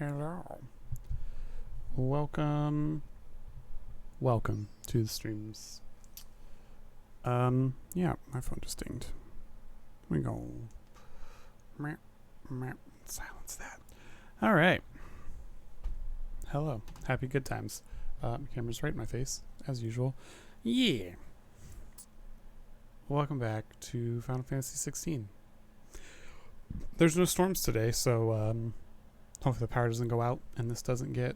Hello. Welcome to the streams. Yeah, my phone just dinged. Here we go. Silence that. All right. Hello. Happy good times. Camera's right in my face, as usual. Yeah. Welcome back to Final Fantasy XVI. There's no storms today, so hopefully the power doesn't go out and this doesn't get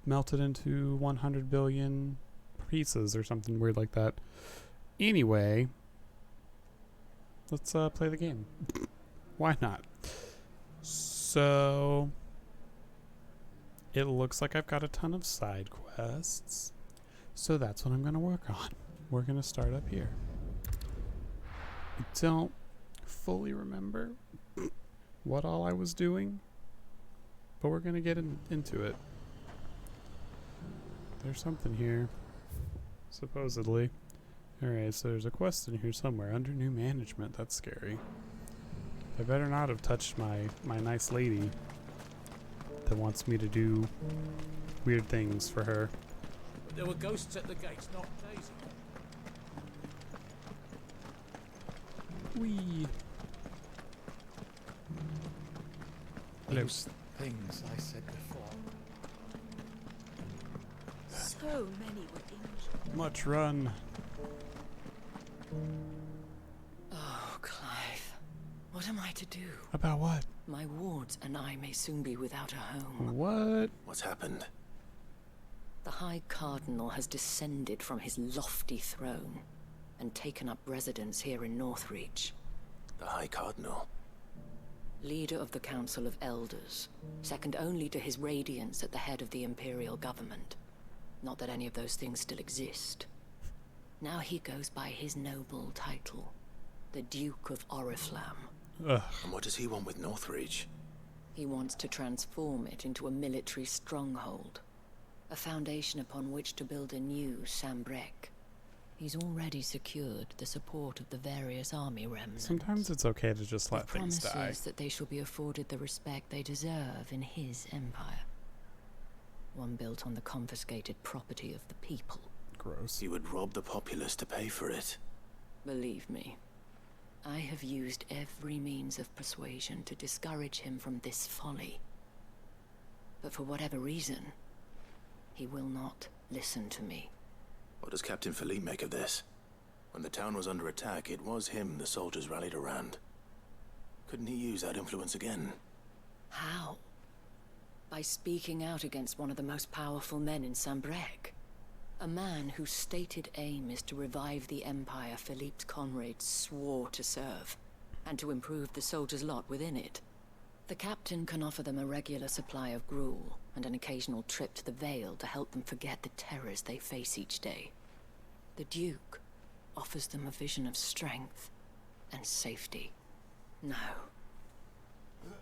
melted into 100 billion pieces or something weird like that. Anyway, let's play the game. Why not? So, it looks like I've got a ton of side quests. So that's what I'm going to work on. We're going to start up here. I don't fully remember what all I was doing, but we're going to get into it. There's something here, supposedly. Alright, so there's a quest in here somewhere under new management. That's scary. I better not have touched my nice lady that wants me to do weird things for her. But there were ghosts at the gates, not Daisy. Whee! Those things I said before. So many were injured. Much run. Oh, Clive. What am I to do? About what? My wards and I may soon be without a home. What? What's happened? The High Cardinal has descended from his lofty throne and taken up residence here in Northreach. The High Cardinal? Leader of the Council of Elders, second only to his Radiance at the head of the Imperial government. Not that any of those things still exist. Now he goes by his noble title, the Duke of Oriflamme. Ugh. And what does he want with Northreach? He wants to transform it into a military stronghold, a foundation upon which to build a new Sambrec. He's already secured the support of the various army remnants. Sometimes it's okay to just let He things die. promises that they shall be afforded the respect they deserve in his empire. One built on the confiscated property of the people. Gross. He would rob the populace to pay for it. Believe me, I have used every means of persuasion to discourage him from this folly. But for whatever reason, he will not listen to me. What does Captain Philippe make of this? When the town was under attack, it was him the soldiers rallied around. Couldn't he use that influence again? How? By speaking out against one of the most powerful men in Sambrec. A man whose stated aim is to revive the empire Philippe's comrades swore to serve, and to improve the soldiers' lot within it. The captain can offer them a regular supply of gruel, and an occasional trip to the Vale to help them forget the terrors they face each day. The Duke offers them a vision of strength and safety. No.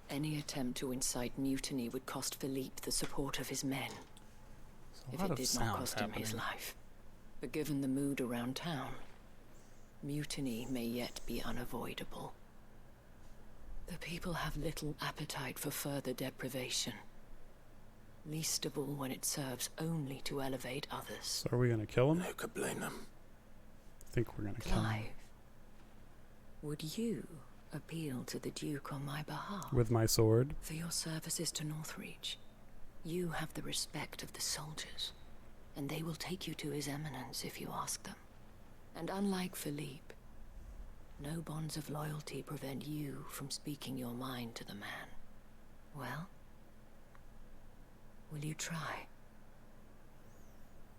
Any attempt to incite mutiny would cost Philippe the support of his men. If it did not cost him his life. But given the mood around town, mutiny may yet be unavoidable. The people have little appetite for further deprivation. Least of all when it serves only to elevate others. So are we gonna kill him? Who could blame them? I think we're gonna kill him. Clive, would you appeal to the Duke on my behalf? With my sword? For your services to Northreach, you have the respect of the soldiers, and they will take you to His Eminence if you ask them. And unlike Philippe, no bonds of loyalty prevent you from speaking your mind to the man. Well, will you try?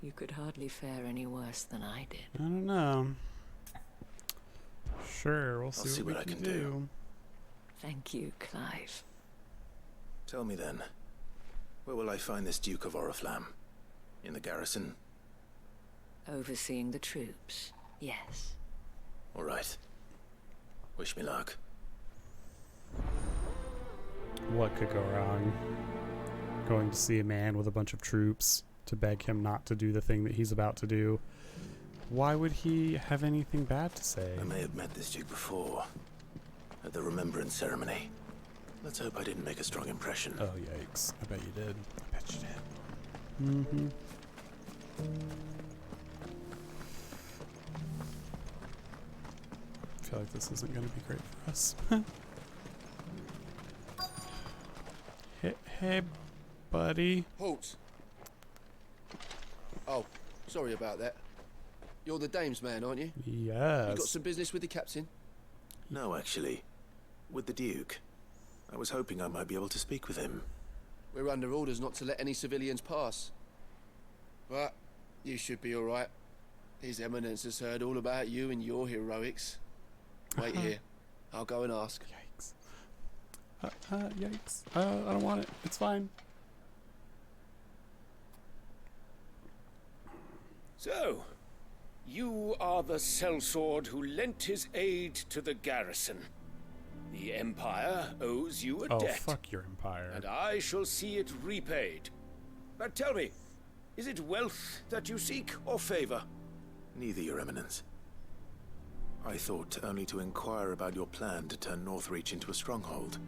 You could hardly fare any worse than I did. I don't know. Sure, we'll see see what what we I can can do. do. Thank you, Clive. Tell me then, where will I find this Duke of Oriflamme? In the garrison? Overseeing the troops, yes. All right. Wish me luck. What could go wrong? Going to see a man with a bunch of troops to beg him not to do the thing that he's about to do. Why would he have anything bad to say? I may have met this Duke before, at the Remembrance Ceremony. Let's hope I didn't make a strong impression. Oh, yikes. I bet you did. I bet you did. Mm-hmm. I feel like this isn't going to be great for us. Hey, buddy. Halt! Oh, sorry about that. You're the dame's man, aren't you? Yes. You got some business with the captain? No, actually. With the Duke. I was hoping I might be able to speak with him. We're under orders not to let any civilians pass. But you should be alright. His Eminence has heard all about you and your heroics. Wait here. I'll go and ask. Yikes. Yikes. I don't want it. It's fine. So, you are the sellsword who lent his aid to the garrison. The Empire owes you a Oh, debt. fuck your empire. And I shall see it repaid. But tell me, is it wealth that you seek, or favor? Neither, Your Eminence. I thought only to inquire about your plan to turn Northreach into a stronghold.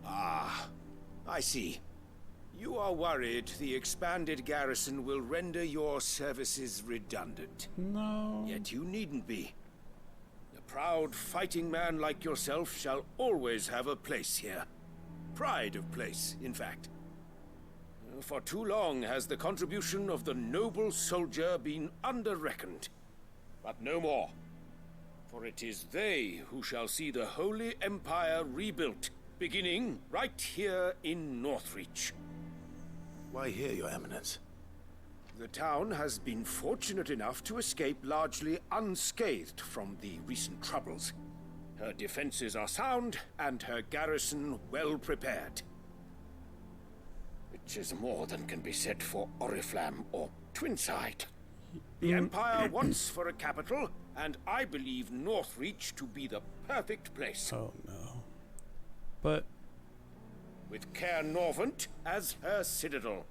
Ah, I see. You are worried the expanded garrison will render your services redundant. No. Yet you needn't be. A proud fighting man like yourself shall always have a place here. Pride of place, in fact. For too long has the contribution of the noble soldier been under-reckoned. But no more. For it is they who shall see the Holy Empire rebuilt, beginning right here in Northreach. Why here, Your Eminence? The town has been fortunate enough to escape largely unscathed from the recent troubles. Her defenses are sound, and her garrison well prepared. Which is more than can be said for Oriflamme or Twinside. The Empire wants for a capital, and I believe Northreach to be the perfect place. Oh, no. But... with Caer Norvent as her citadel.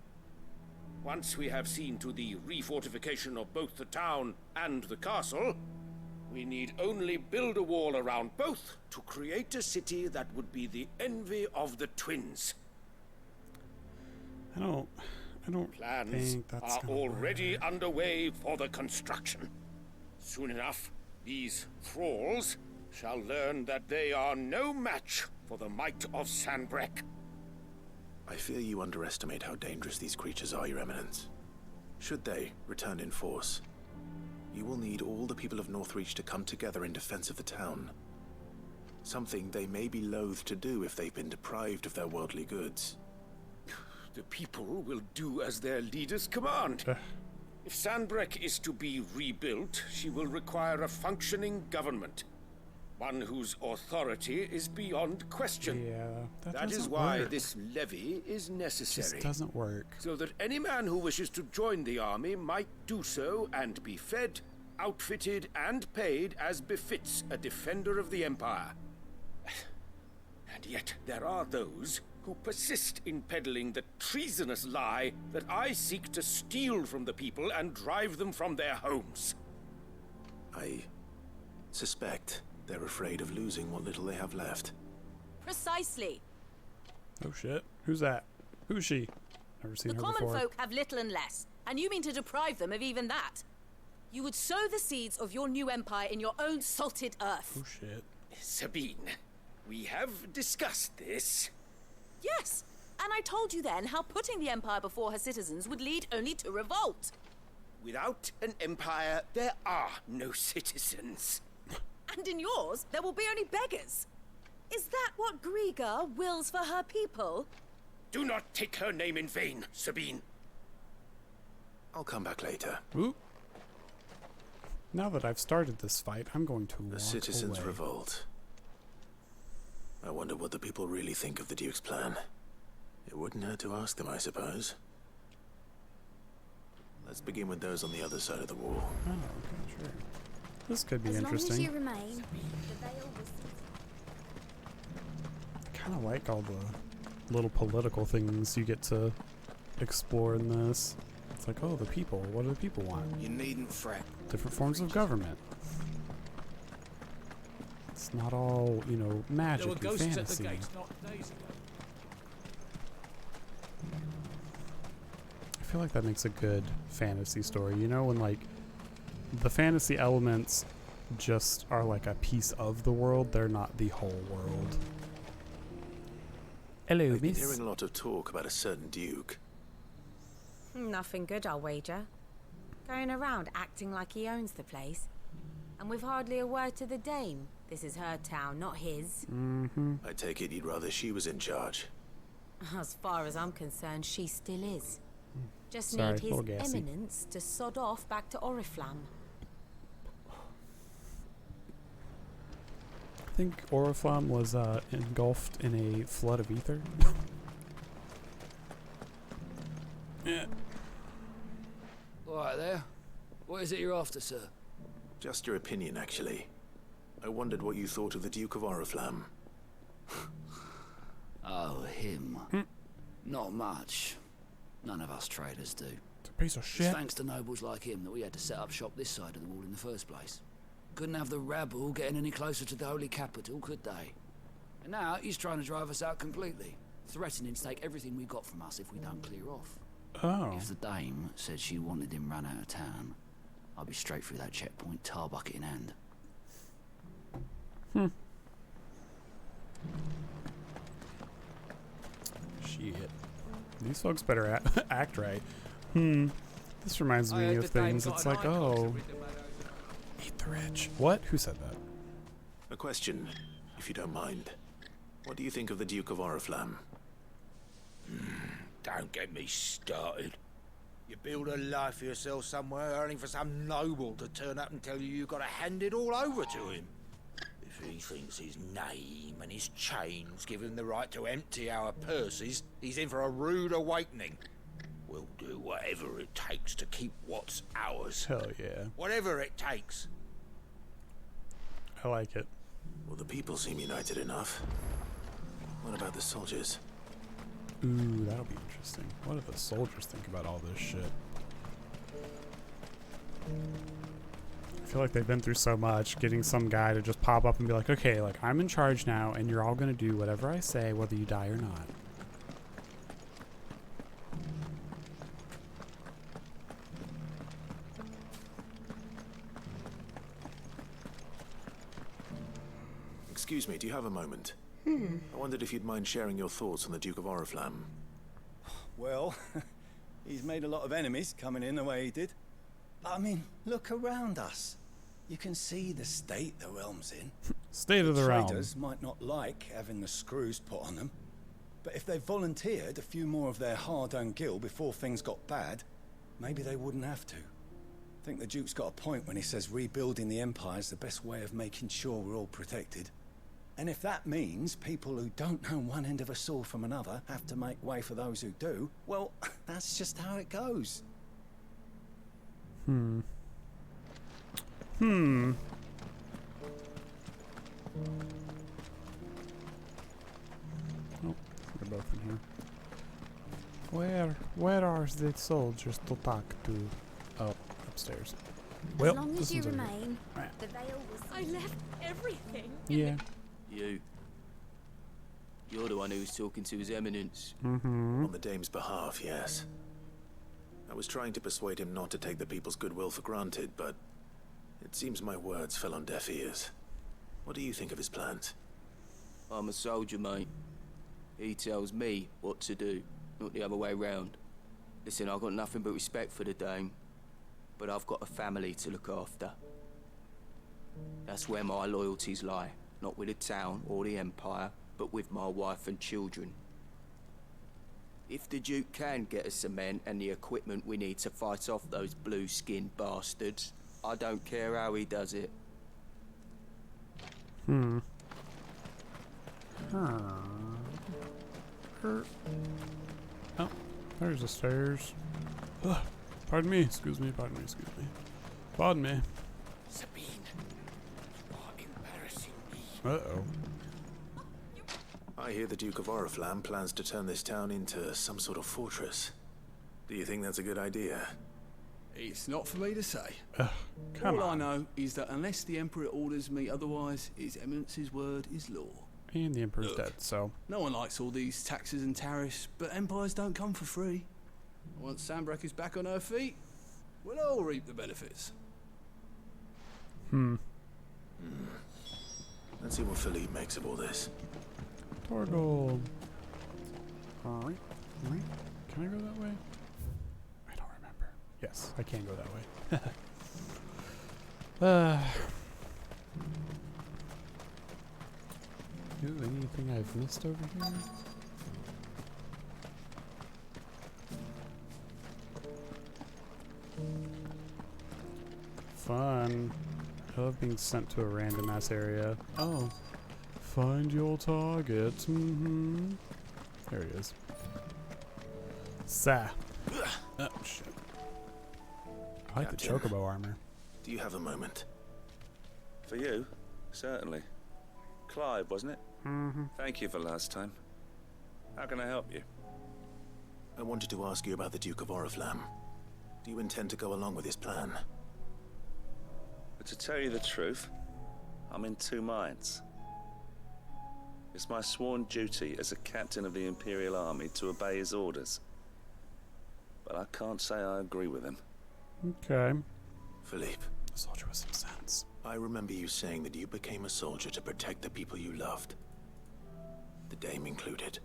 Once we have seen to the refortification of both the town and the castle, we need only build a wall around both to create a city that would be the envy of the twins. I don't Plans think that's are gonna already work. underway for the construction. Soon enough, these thralls shall learn that they are no match for the might of Sanbreque. I fear you underestimate how dangerous these creatures are, Your Eminence. Should they return in force, you will need all the people of Northreach to come together in defense of the town. Something they may be loath to do if they've been deprived of their worldly goods. The people will do as their leaders command. If Sanbreque is to be rebuilt, she will require a functioning government. One whose authority is beyond question. Yeah, That is doesn't why work. this levy is It necessary. just doesn't work. So that any man who wishes to join the army might do so and be fed, outfitted, and paid as befits a defender of the Empire. And yet there are those who persist in peddling the treasonous lie that I seek to steal from the people and drive them from their homes. I suspect they're afraid of losing what little they have left. Precisely. Oh shit. Who's that? Who's she? Never seen The her common before. folk have little and less, and you mean to deprive them of even that. You would sow the seeds of your new empire in your own salted earth. Oh shit. Sabine, we have discussed this. Yes, and I told you then how putting the empire before her citizens would lead only to revolt. Without an empire, there are no citizens. And in yours, there will be only beggars. Is that what Griga wills for her people? Do not take her name in vain, Sabine. I'll come back later. Ooh. Now that I've started this fight, I'm going to walk The citizens away. revolt. I wonder what the people really think of the Duke's plan. It wouldn't hurt to ask them, I suppose. Let's begin with those on the other side of the wall. Oh, okay, sure. This could be As long interesting. as you remain, the veil will Kind of like all the little political things you get to explore in this. It's like, oh, the people. What do the people want? You needn't fret. Different forms of government. It's not all, you know, magic There were and ghosts fantasy. at the gate not days ago. feel like that makes a good fantasy story. You know, when like the fantasy elements just are like a piece of the world, they're not the whole world. Hello, I've been miss. hearing a lot of talk about a certain duke. Nothing good, I'll wager. Going around acting like he owns the place. And with hardly a word to the dame. This is her town, not his. Mm-hmm. I take it you'd rather she was in charge. As far as I'm concerned, she still is. Just Sorry, need his little gassy. eminence to sod off back to Oriflamme. I think Oriflamme was engulfed in a flood of ether. Yeah. All right there. What is it you're after, sir? Just your opinion, actually. I wondered what you thought of the Duke of Oriflamme. Oh, him. Not much. None of us traders do. It's a piece of It's shit. thanks to nobles like him that we had to set up shop this side of the wall in the first place. Couldn't have the rabble getting any closer to the holy capital, could they? And now he's trying to drive us out completely, threatening to take everything we got from us if we don't clear off. Oh. If the dame said she wanted him run out of town, I'd be straight through that checkpoint, tar bucket in hand. Shit. These folks better act right. This reminds me of things. It's like, oh, eat the rich. What? Who said that? A question, if you don't mind. What do you think of the Duke of Oriflamme? Don't get me started. You build a life for yourself somewhere, only for some noble to turn up and tell you you've got to hand it all over to him. If he thinks his name and his chains give him the right to empty our purses, he's in for a rude awakening. We'll do whatever it takes to keep what's ours. Hell yeah. Whatever it takes. I like it. Well, the people seem united enough. What about the soldiers? Ooh, that'll be interesting. What do the soldiers think about all this shit? I feel like they've been through so much, getting some guy to just pop up and be like, okay, like, I'm in charge now, and you're all gonna do whatever I say, whether you die or not. Excuse me, do you have a moment? I wondered if you'd mind sharing your thoughts on the Duke of Oriflamme. Well, he's made a lot of enemies coming in the way he did. I mean, look around us. You can see the state the realm's in. State of the realm. Traders might not like having the screws put on them, but if they volunteered a few more of their hard-earned gil before things got bad, maybe they wouldn't have to. I think the Duke's got a point when he says rebuilding the Empire's the best way of making sure we're all protected. And if that means people who don't know one end of a sword from another have to make way for those who do, well, that's just how it goes. Oh, they're both in here. Where are the soldiers to talk to? Oh, upstairs. Well, as long as this you one's over here. remain, Right. the veil was... I left everything. Yeah. You're the one who was talking to His Eminence. On the dame's behalf, yes. I was trying to persuade him not to take the people's goodwill for granted, but it seems my words fell on deaf ears. What do you think of his plans? I'm a soldier, mate. He tells me what to do, not the other way round. Listen, I've got nothing but respect for the dame, but I've got a family to look after. That's where my loyalties lie, not with the town or the Empire, but with my wife and children. If the Duke can get us cement and the equipment we need to fight off those blue-skinned bastards, I don't care how he does it. Oh, there's the stairs. Ugh. Pardon me, excuse me, pardon me, excuse me. Pardon me. Sabine, you are embarrassing me. Uh-oh. I hear the Duke of Oriflamme plans to turn this town into some sort of fortress. Do you think that's a good idea? It's not for me to say. Come All I on. know is that unless the Emperor orders me otherwise, His Eminence's word is law. And the Emperor's Look. dead, so... No one likes all these taxes and tariffs, but empires don't come for free. Once Sanbreque is back on her feet, we'll all reap the benefits. Let's see what Philippe makes of all this. Torgal. Can I go that way? I don't remember. Yes, I can go that way. Anything I've missed over here? Fun. I love being sent to a random ass area. Oh. Find your target. There he is. Sa. Oh, shit. I like Captain, the chocobo armor. Do you have a moment? For you? Certainly. Clive, wasn't it? Thank you for last time. How can I help you? I wanted to ask you about the Duke of Oriflamme. Do you intend to go along with his plan? But to tell you the truth, I'm in two minds. It's my sworn duty as a captain of the Imperial Army to obey his orders. But I can't say I agree with him. Okay. Philippe. A soldier with some sense. I remember you saying that you became a soldier to protect the people you loved. The Dame included.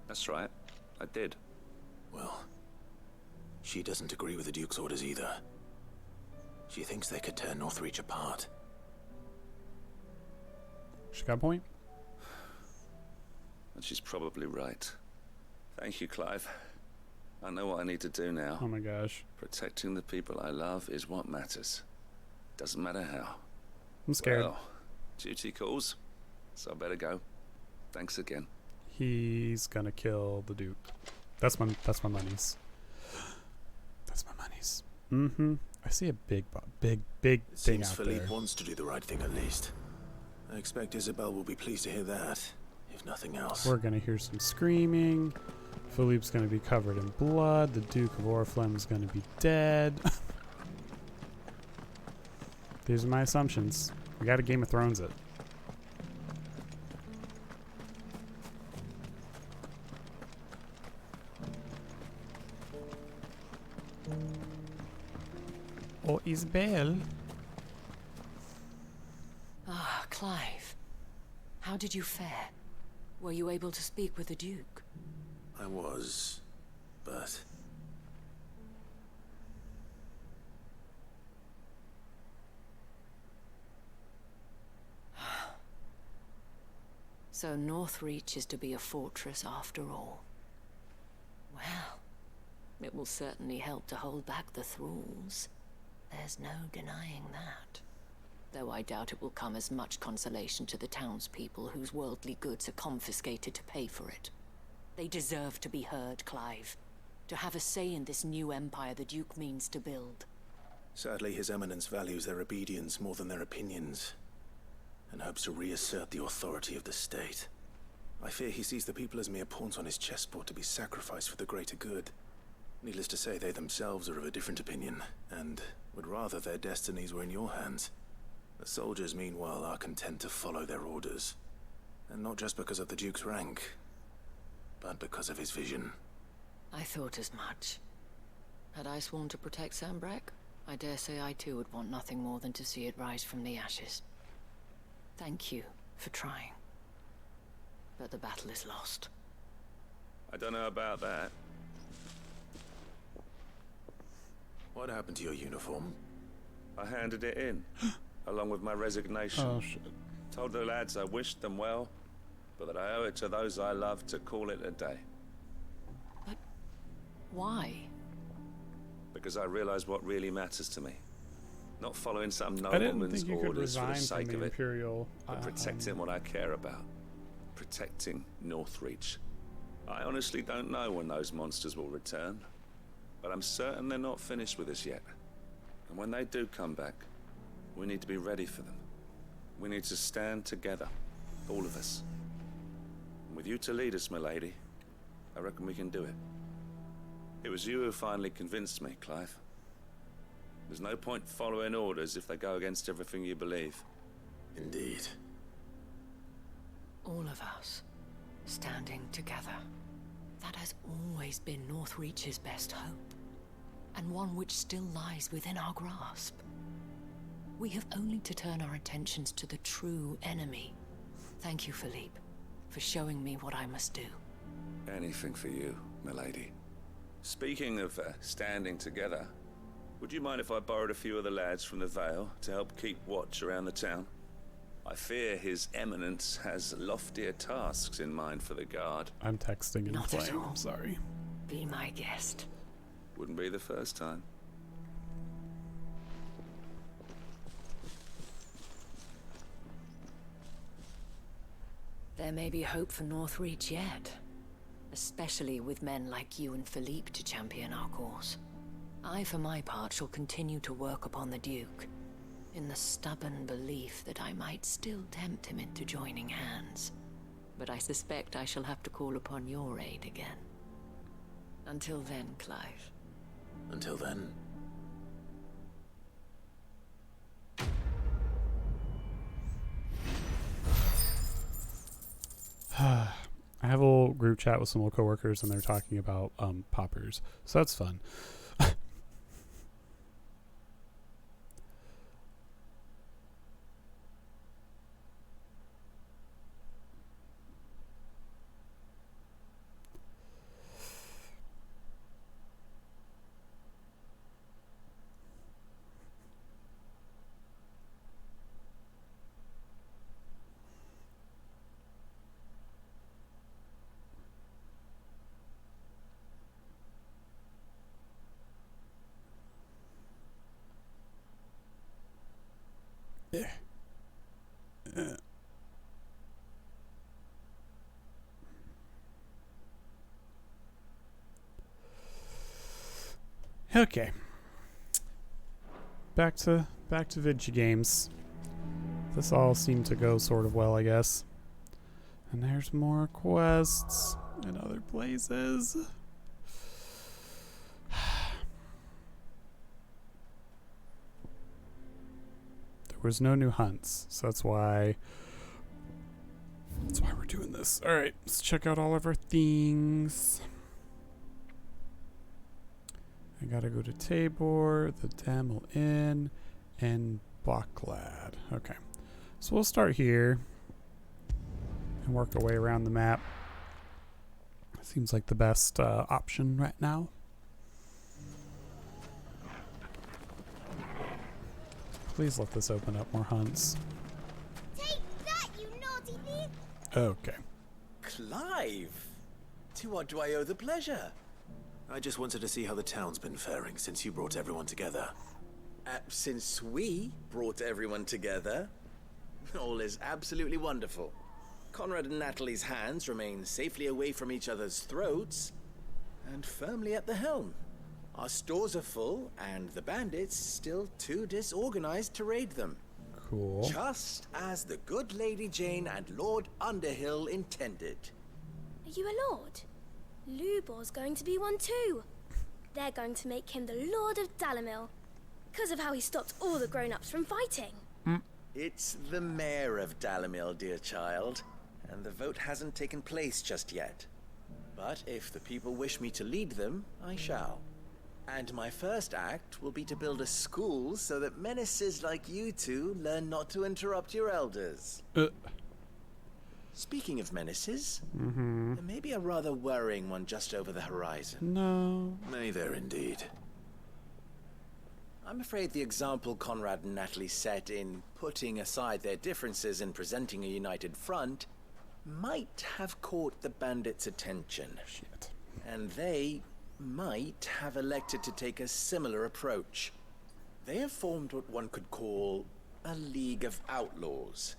That's right. I did. Well, she doesn't agree with the Duke's orders either. She thinks they could tear Northreach apart. She got a point? And she's probably right. Thank you, Clive. I know what I need to do now. Oh my gosh. Protecting the people I love is what matters. Doesn't matter how. I'm scared. Well, duty calls, so I better go. Thanks again. He's gonna kill the Duke. That's my monies. That's my monies. I see a big thing Seems out Philippe there. wants to do the right thing at least. I expect Isabel will be pleased to hear that, if nothing else. We're gonna hear some screaming. Philippe's gonna be covered in blood. The Duke of Oriflamme is gonna be dead. These are my assumptions. We gotta Game of Thrones it. Oh, Isabel. Ah, Clive. How did you fare? Were you able to speak with the Duke? I was, but... So Northreach is to be a fortress after all. Well, it will certainly help to hold back the thralls. There's no denying that. Though I doubt it will come as much consolation to the townspeople whose worldly goods are confiscated to pay for it. They deserve to be heard, Clive. To have a say in this new empire the Duke means to build. Sadly, His Eminence values their obedience more than their opinions, and hopes to reassert the authority of the state. I fear he sees the people as mere pawns on his chessboard to be sacrificed for the greater good. Needless to say, they themselves are of a different opinion, and would rather their destinies were in your hands. The soldiers, meanwhile, are content to follow their orders. And not just because of the Duke's rank, but because of his vision. I thought as much. Had I sworn to protect Sanbreque, I dare say I too would want nothing more than to see it rise from the ashes. Thank you for trying. But the battle is lost. I don't know about that. What happened to your uniform? I handed it in, along with my resignation. Oh, shit. Told the lads I wished them well, but that I owe it to those I love to call it a day. But why? Because I realize what really matters to me. Not following some I didn't nobleman's think you could orders for resign the from sake the of it, Imperial. but protecting what I care about. Protecting Northreach. I honestly don't know when those monsters will return, but I'm certain they're not finished with us yet. And when they do come back, we need to be ready for them. We need to stand together, all of us. And with you to lead us, milady, I reckon we can do it. It was you who finally convinced me, Clive. There's no point following orders if they go against everything you believe. Indeed. All of us, standing together. That has always been Northreach's best hope, and one which still lies within our grasp. We have only to turn our attentions to the true enemy. Thank you, Philippe, for showing me what I must do. Anything for you, milady. Speaking of standing together, would you mind if I borrowed a few of the lads from the Vale to help keep watch around the town? I fear His Eminence has loftier tasks in mind for the guard. I'm texting in Not at flame. all. I'm sorry. Be my guest. Wouldn't be the first time. There may be hope for Northreach yet, especially with men like you and Philippe to champion our cause. I, for my part, shall continue to work upon the Duke, in the stubborn belief that I might still tempt him into joining hands. But I suspect I shall have to call upon your aid again. Until then, Clive. Until then. I have a little group chat with some old coworkers, and they're talking about poppers, so that's fun. Okay. Back to video games. This all seemed to go sort of well, I guess. And there's more quests in other places. There was no new hunts, so that's why we're doing this. All right, let's check out all of our things. I gotta go to Tabor, the Damel Inn, and Blocklad. Okay, so we'll start here and work our way around the map. Seems like the best option right now. Please let this open up more hunts. Take that, you naughty thief! Okay. Clive! To what do I owe the pleasure? I just wanted to see how the town's been faring since you brought everyone together. Since we brought everyone together, all is absolutely wonderful. Conrad and Natalie's hands remain safely away from each other's throats, and firmly at the helm. Our stores are full, and the bandits still too disorganized to raid them. Cool. Just as the good Lady Jane and Lord Underhill intended. Are you a lord? Lubor's going to be one too. They're going to make him the Lord of Dalimil, because of how he stopped all the grown-ups from fighting. It's the mayor of Dalimil, dear child, and the vote hasn't taken place just yet. But if the people wish me to lead them, I shall. And my first act will be to build a school so that menaces like you two learn not to interrupt your elders. Speaking of menaces, there may be a rather worrying one just over the horizon. No. May there indeed. I'm afraid the example Conrad and Natalie set in putting aside their differences and presenting a united front might have caught the bandits' attention. Shit. And they might have elected to take a similar approach. They have formed what one could call a League of Outlaws,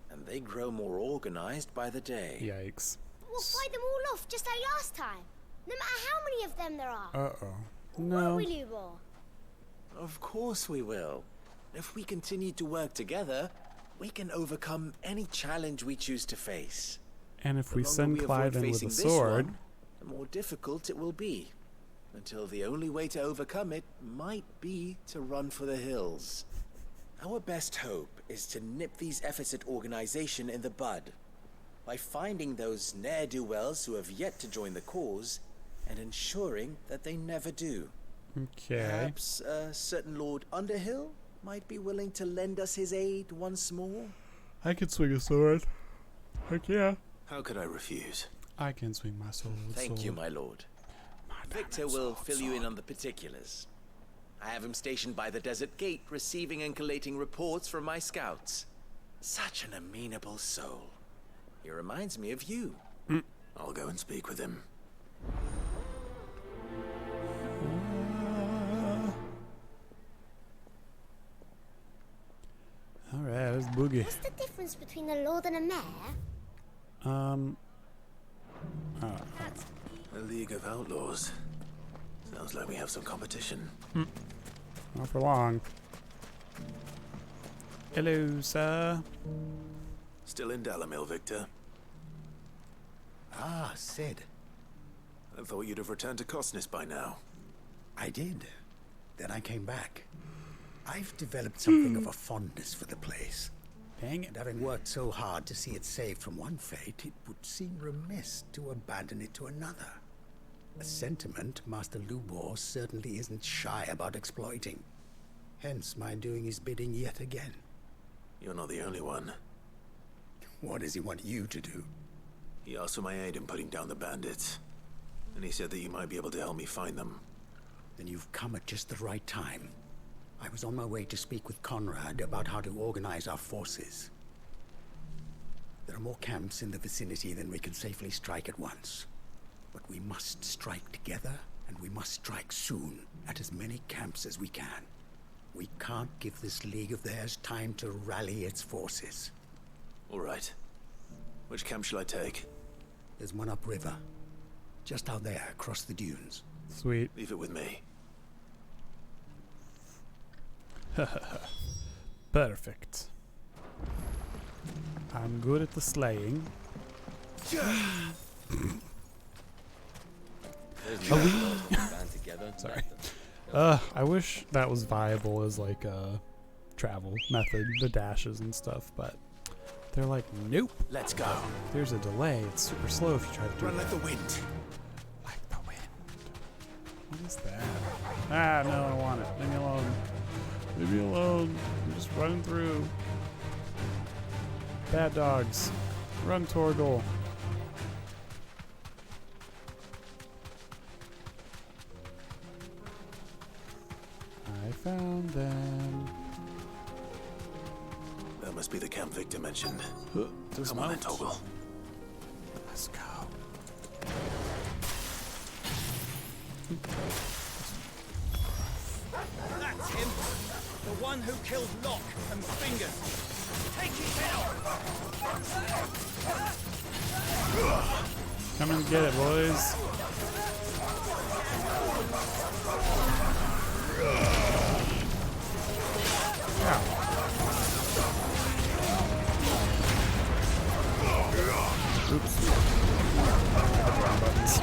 and they grow more organized by the day. Yikes. We'll fight them all off just like last time, no matter how many of them there are. Uh-oh. Won't No. we, Lubor? Of course we will. If we continue to work together, we can overcome any challenge we choose to face. And if The we longer send avoid Clive in with facing a this sword... one, the more difficult it will be. Until the only way to overcome it might be to run for the hills. Our best hope is to nip these efforts at organization in the bud. by finding those ne'er-do-wells who have yet to join the cause and ensuring that they never do. Okay. Perhaps a certain Lord Underhill might be willing to lend us his aid once more? I can swing a sword. Heck yeah. How could I refuse? I can swing my sword. Thank you, my lord. Victor will fill you in on the particulars. I have him stationed by the desert gate, receiving and collating reports from my scouts. Such an amenable soul. He reminds me of you. I'll go and speak with him. Alright, let's boogie. What's the difference between a lord and a mayor? A League of Outlaws. Sounds like we have some competition. Not for long. Hello, sir. Still in Dalamil, Victor? Ah, Sid. I thought you'd have returned to Cosnis by now. I did. Then I came back. I've developed something of a fondness for the place. Dang it. And having worked so hard to see it saved from one fate, it would seem remiss to abandon it to another. A sentiment Master Lubor certainly isn't shy about exploiting. Hence my doing his bidding yet again. You're not the only one. What does he want you to do? He asked for my aid in putting down the bandits. And he said that you might be able to help me find them. Then you've come at just the right time. I was on my way to speak with Conrad about how to organize our forces. There are more camps in the vicinity than we can safely strike at once. But we must strike together, and we must strike soon at as many camps as we can. We can't give this league of theirs time to rally its forces. All right. Which camp shall I take? There's one upriver. Just out there, across the dunes. Sweet. Leave it with me. Perfect. I'm good at the slaying. Sorry. I wish that was viable as like a travel method, the dashes and stuff, but they're like, nope. Let's go. There's a delay. It's super slow if you try to do Run that. like the wind. Like the wind. What is that? Ah, no, I don't want it. Leave me alone. Leave me alone. I'm just running through. Bad dogs. Run, Torgal. I found them. That must be the camp Victor mentioned. Dismount. Come on then, Torgal. Let's go. That's him! The one who killed Locke and Fingers! Take his head off! Come and get it, boys. Ow. Oops. Wrong buttons.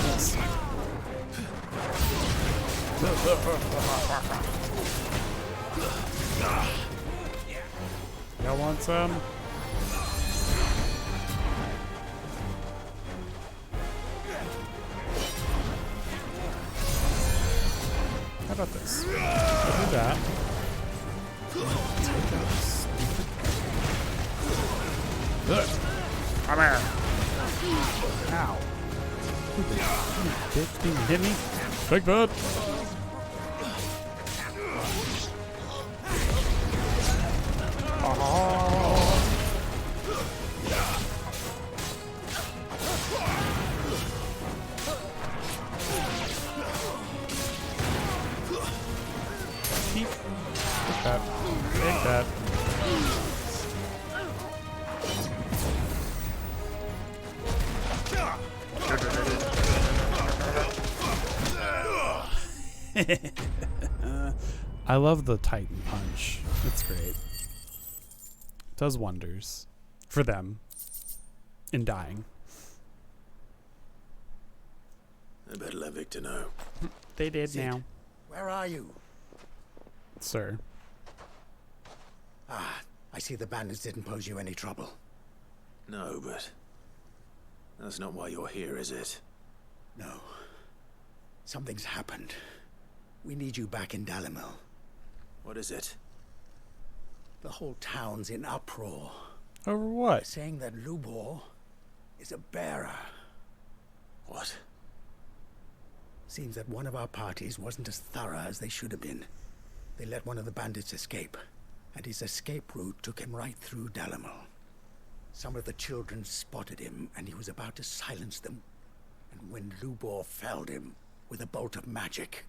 Yes. Y'all want some? How about this? I'll do that. Take out stupid. Good. Come here. Ow. You bitch, can you hit me? Take that. Take that. Take that. I love the Titan punch. It's great. It does wonders for them in dying. I better let Victor know. They did Sid, now. Where are you? Sir. Ah, I see the bandits didn't pose you any trouble. No, but that's not why you're here, is it? No. Something's happened. We need you back in Dalimil. What is it? The whole town's in uproar. Over what? They're saying that Lubor is a bearer. What? Seems that one of our parties wasn't as thorough as they should have been. They let one of the bandits escape, and his escape route took him right through Dalimil. Some of the children spotted him, and he was about to silence them. And when Lubor felled him with a bolt of magic,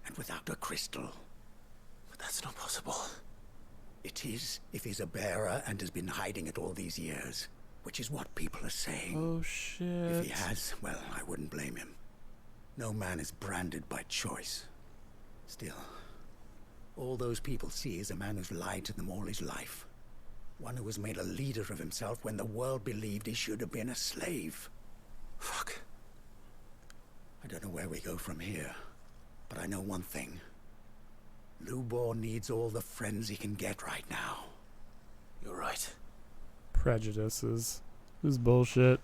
and without a crystal. But that's not possible. It is, if he's a bearer and has been hiding it all these years, which is what people are saying. Oh, shit. If he has, well, I wouldn't blame him. No man is branded by choice. Still, all those people see is a man who's lied to them all his life. One who has made a leader of himself when the world believed he should have been a slave. Fuck. I don't know where we go from here, but I know one thing. Lubor needs all the friends he can get right now. You're right. Prejudices. This is bullshit.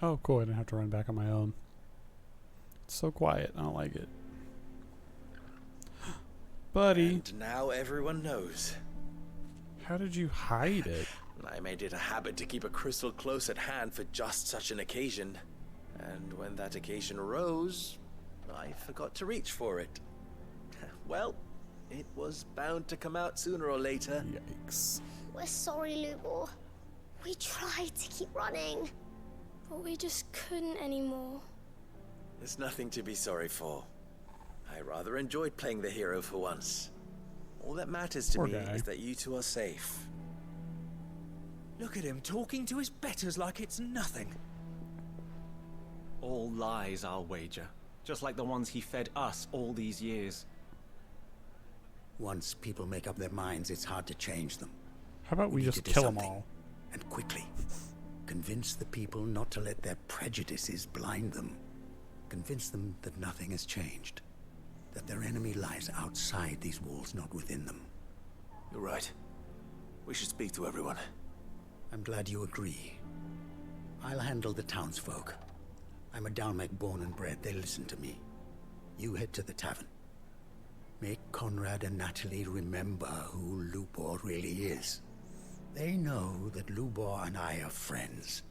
Oh, cool. I didn't have to run back on my own. It's so quiet. I don't like it. Buddy. And now everyone knows. How did you hide it? I made it a habit to keep a crystal close at hand for just such an occasion. And when that occasion arose, I forgot to reach for it. Well, it was bound to come out sooner or later. Yikes. We're sorry, Lubor. We tried to keep running, but we just couldn't anymore. There's nothing to be sorry for. I rather enjoyed playing the hero for once. All that matters to Poor me guy. is that you two are safe. Look at him talking to his betters like it's nothing. All lies, I'll wager. Just like the ones he fed us all these years. Once people make up their minds, it's hard to change them. How about we need just to do kill them something, all? and quickly. Convince the people not to let their prejudices blind them. Convince them that nothing has changed. That their enemy lies outside these walls, not within them. You're right. We should speak to everyone. I'm glad you agree. I'll handle the townsfolk. I'm a Dalmec born and bred. They listen to me. You head to the tavern. Make Conrad and Natalie remember who Lubor really is. They know that Lubor and I are friends.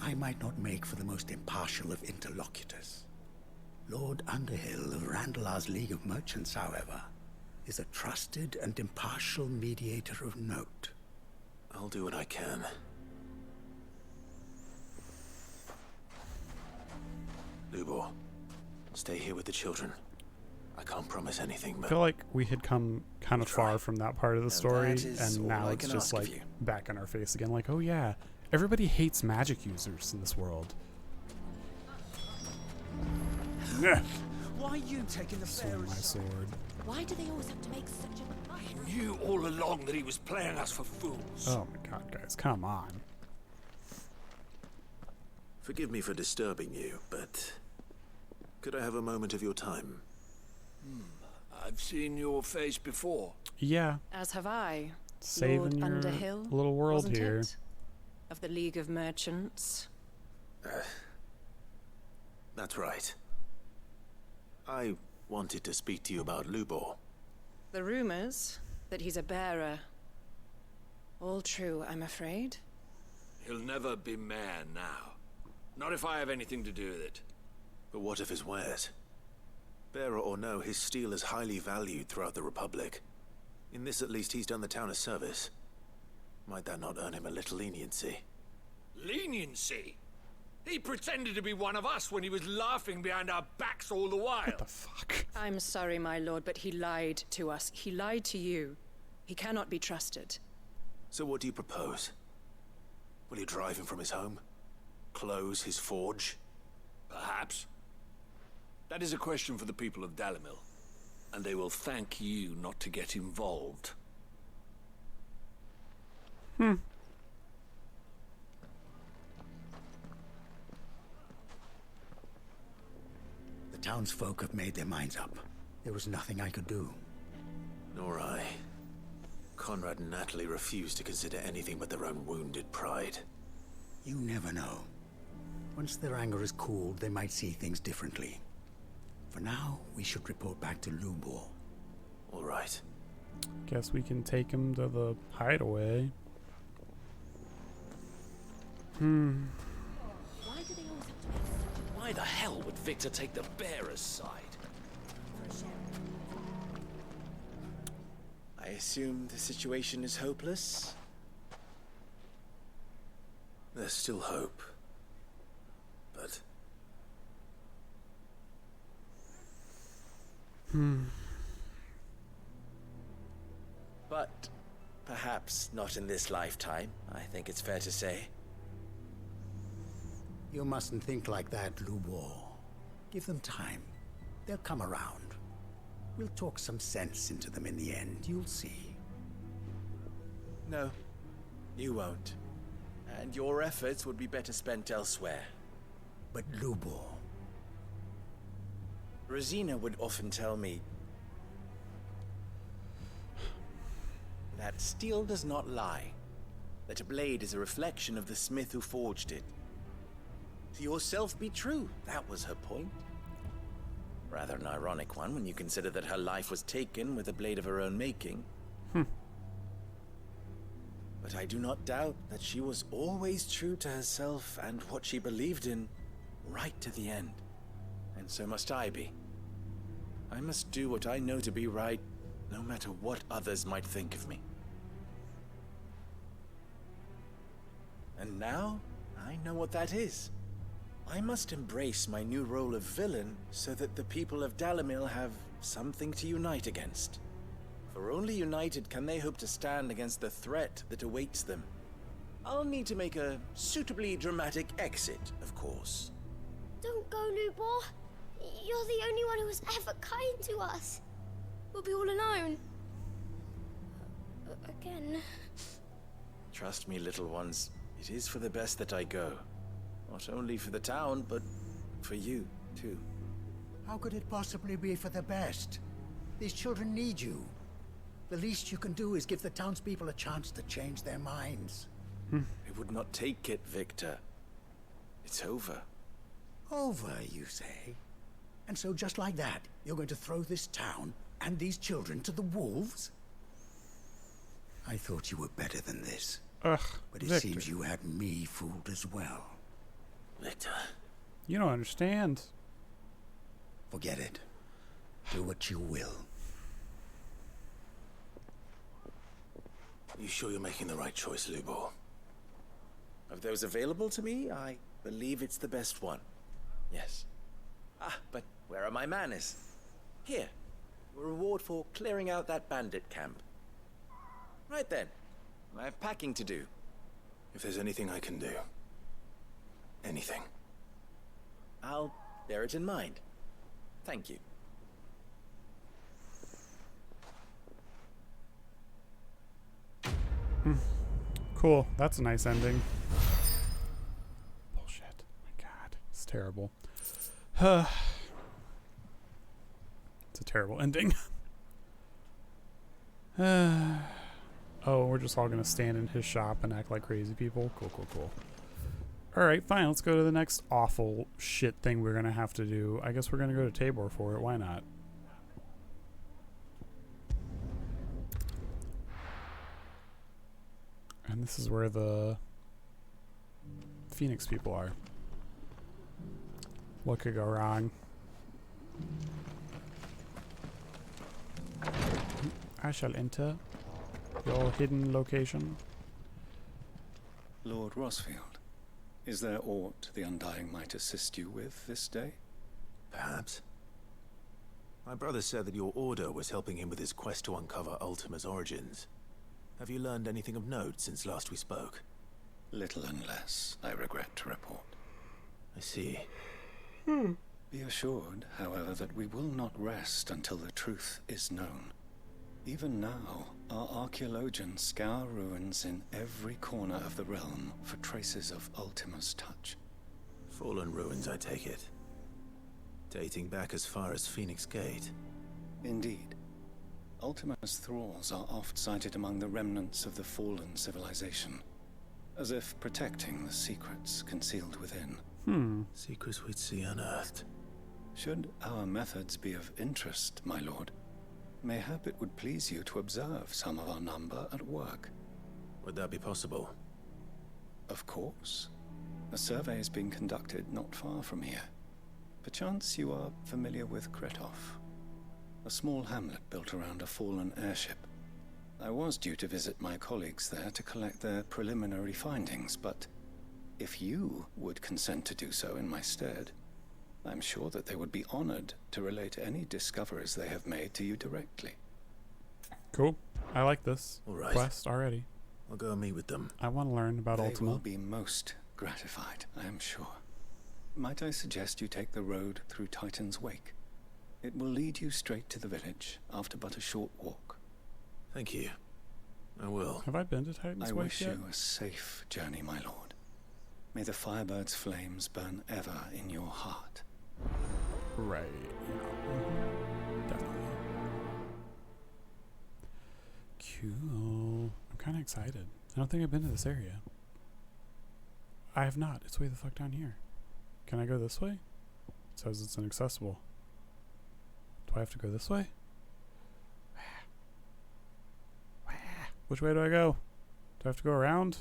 I might not make for the most impartial of interlocutors. Lord Underhill of Randalar's League of Merchants, however, is a trusted and impartial mediator of note. I'll do what I can. Lubor, stay here with the children. I can't promise anything, I but feel like we had come kind of far from that part of the story, that is and all now I it's can just ask of like you. back in our face again. Like, oh yeah, everybody hates magic users in this world. Nah. Why are you taking the Swing my bearer's side? sword. Why do they always have to make such a fuss? He knew all along that he was playing us for fools. Oh my god, guys, come on. forgive me for disturbing you, but could I have a moment of your time? I've seen your face before. Yeah. As have I. Saving Lord your Underhill, little world wasn't here. it? Of the League of Merchants. That's right. I wanted to speak to you about Lubor. The rumors that he's a bearer. All true, I'm afraid. He'll never be mayor now. Not if I have anything to do with it. But what of his wares? Bearer or no, his steel is highly valued throughout the Republic. In this at least he's done the town a service. Might that not earn him a little leniency? Leniency? He pretended to be one of us when he was laughing behind our backs all the while. What the fuck? I'm sorry, my lord, but he lied to us. He lied to you. He cannot be trusted. So what do you propose? Will you drive him from his home? Close his forge? Perhaps. That is a question for the people of Dalimil. And they will thank you not to get involved. townsfolk have made their minds up. There was nothing I could do. Nor I. Conrad and Natalie refused to consider anything but their own wounded pride. You never know. Once their anger is cooled, they might see things differently. For now, we should report back to Lubor. All right. Guess we can take him to the hideaway. Why the hell would Victor take the bearer's side? I assume the situation is hopeless? There's still hope. But... But perhaps not in this lifetime, I think it's fair to say. You mustn't think like that, Lubor. Give them time. They'll come around. We'll talk some sense into them in the end, you'll see. No, you won't. And your efforts would be better spent elsewhere. But Lubor... Rosina would often tell me that steel does not lie. That a blade is a reflection of the smith who forged it. To yourself be true, that was her point. Rather an ironic one when you consider that her life was taken with a blade of her own making. But I do not doubt that she was always true to herself and what she believed in, right to the end. And so must I be. I must do what I know to be right, no matter what others might think of me. And now, I know what that is. I must embrace my new role of villain so that the people of Dalimil have something to unite against. For only united can they hope to stand against the threat that awaits them. I'll need to make a suitably dramatic exit, of course. Don't go, Lubor. You're the only one who was ever kind to us. We'll be all alone. Again. Trust me, little ones. It is for the best that I go. Not only for the town, but for you, too. How could it possibly be for the best? These children need you. The least you can do is give the townspeople a chance to change their minds. I would not take it, Victor. It's over. Over, you say? And so just like that, you're going to throw this town and these children to the wolves? I thought you were better than this. Ugh, but it Victor. Seems you had me fooled as well. Victor. You don't understand. Forget it. Do what you will. You sure you're making the right choice, Lubor? Of those available to me, I believe it's the best one. Yes. But where are my manners? Here. A reward for clearing out that bandit camp. Right then. I have packing to do. If there's anything I can do. Anything. I'll bear it in mind. Thank you. Cool. That's a nice ending. Bullshit. My God. It's terrible. It's a terrible ending. Oh, we're just all going to stand in his shop and act like crazy people? Cool, cool, cool. Alright, fine. Let's go to the next awful shit thing we're going to have to do. I guess we're going to go to Tabor for it. Why not? And this is where the Phoenix people are. What could go wrong? I shall enter your hidden location. Lord Rosfield, is there aught the Undying might assist you with this day? Perhaps. My brother said that your order was helping him with his quest to uncover Ultima's origins. Have you learned anything of note since last we spoke? Little and less, I regret to report. I see. Be assured, however, that we will not rest until the truth is known. Even now, our archaeologians scour ruins in every corner of the realm for traces of Ultima's touch. Fallen ruins, I take it. Dating back as far as Phoenix Gate. Indeed. Ultima's thralls are oft sighted among the remnants of the fallen civilization, as if protecting the secrets concealed within. Secrets we'd see unearthed. Should our methods be of interest, my lord, mayhap it would please you to observe some of our number at work. Would that be possible? Of course. A survey is being conducted not far from here. Perchance you are familiar with Kretov, a small hamlet built around a fallen airship. I was due to visit my colleagues there to collect their preliminary findings, but if you would consent to do so in my stead, I'm sure that they would be honored to relate any discoveries they have made to you directly. Cool. I like this All right. quest already. I'll go and meet with them. I want to learn about They Ultima. will be most gratified, I am sure. Might I suggest you take the road through Titan's Wake? It will lead you straight to the village after but a short walk. Thank you. I will. Have I been to Titan's I Wake wish yet? you a safe journey, my lord. May the Firebird's flames burn ever in your heart. Right. Definitely. Cool. I'm kind of excited. I don't think I've been to this area. I have not. It's way the fuck down here. Can I go this way? It says it's inaccessible. Do I have to go this way? Which way do I go? Do I have to go around?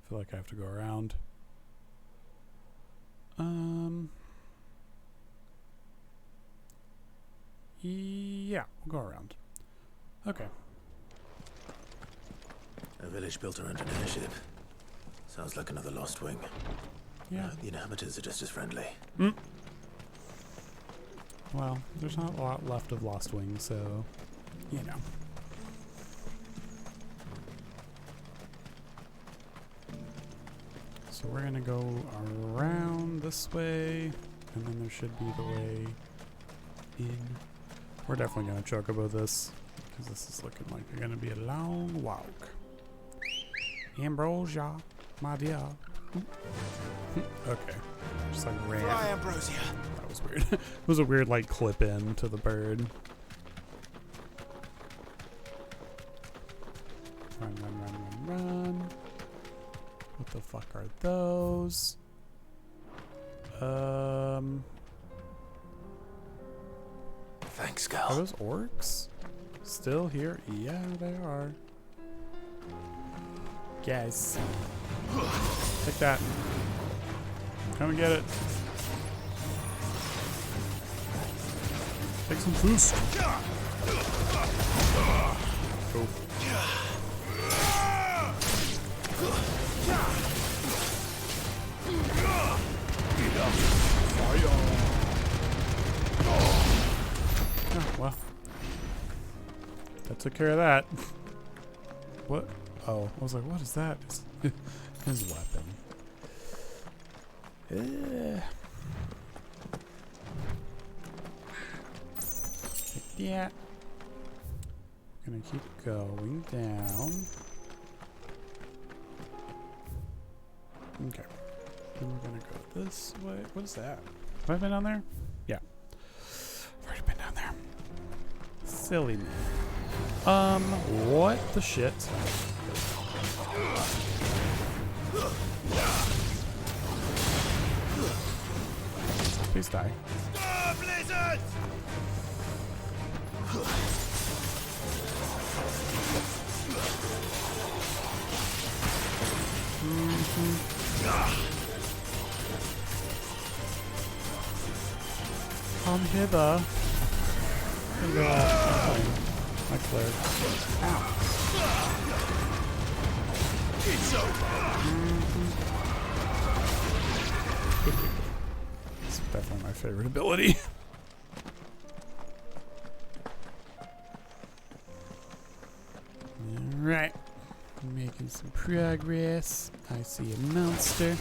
I feel like I have to go around. Yeah, we'll go around. Okay. A village built around an airship. Sounds like another Lost Wing. Yeah. The inhabitants are just as friendly. Well, there's not a lot left of Lost Wing, so, you know. So we're gonna go around this way, and then there should be the way in. We're definitely gonna chocobo this, because this is looking like it's gonna be a long walk. Ambrosia, my dear. Okay. Just like ran. Fly, Ambrosia. That was weird. It was a weird like clip in to the bird. Run, run, run, run, run. What the fuck are those? Thanks, Gal. Are those orcs still here? Yeah, they are. Guys. Take that. Come and get it. Take some boost. Cool. Oh, well. That took care of that. What? Oh, I was like, what is that? His weapon. Yeah. We're gonna keep going down. Okay. Then we're gonna go this way. What is that? Have I been down there? Yeah. I've already been down there. Silly me. What the shit? Please die. Blizzard! Come hither. Hello. My cleric. Ow. It's over. It's definitely my favorite ability. Alright. Making some progress. I see a monster.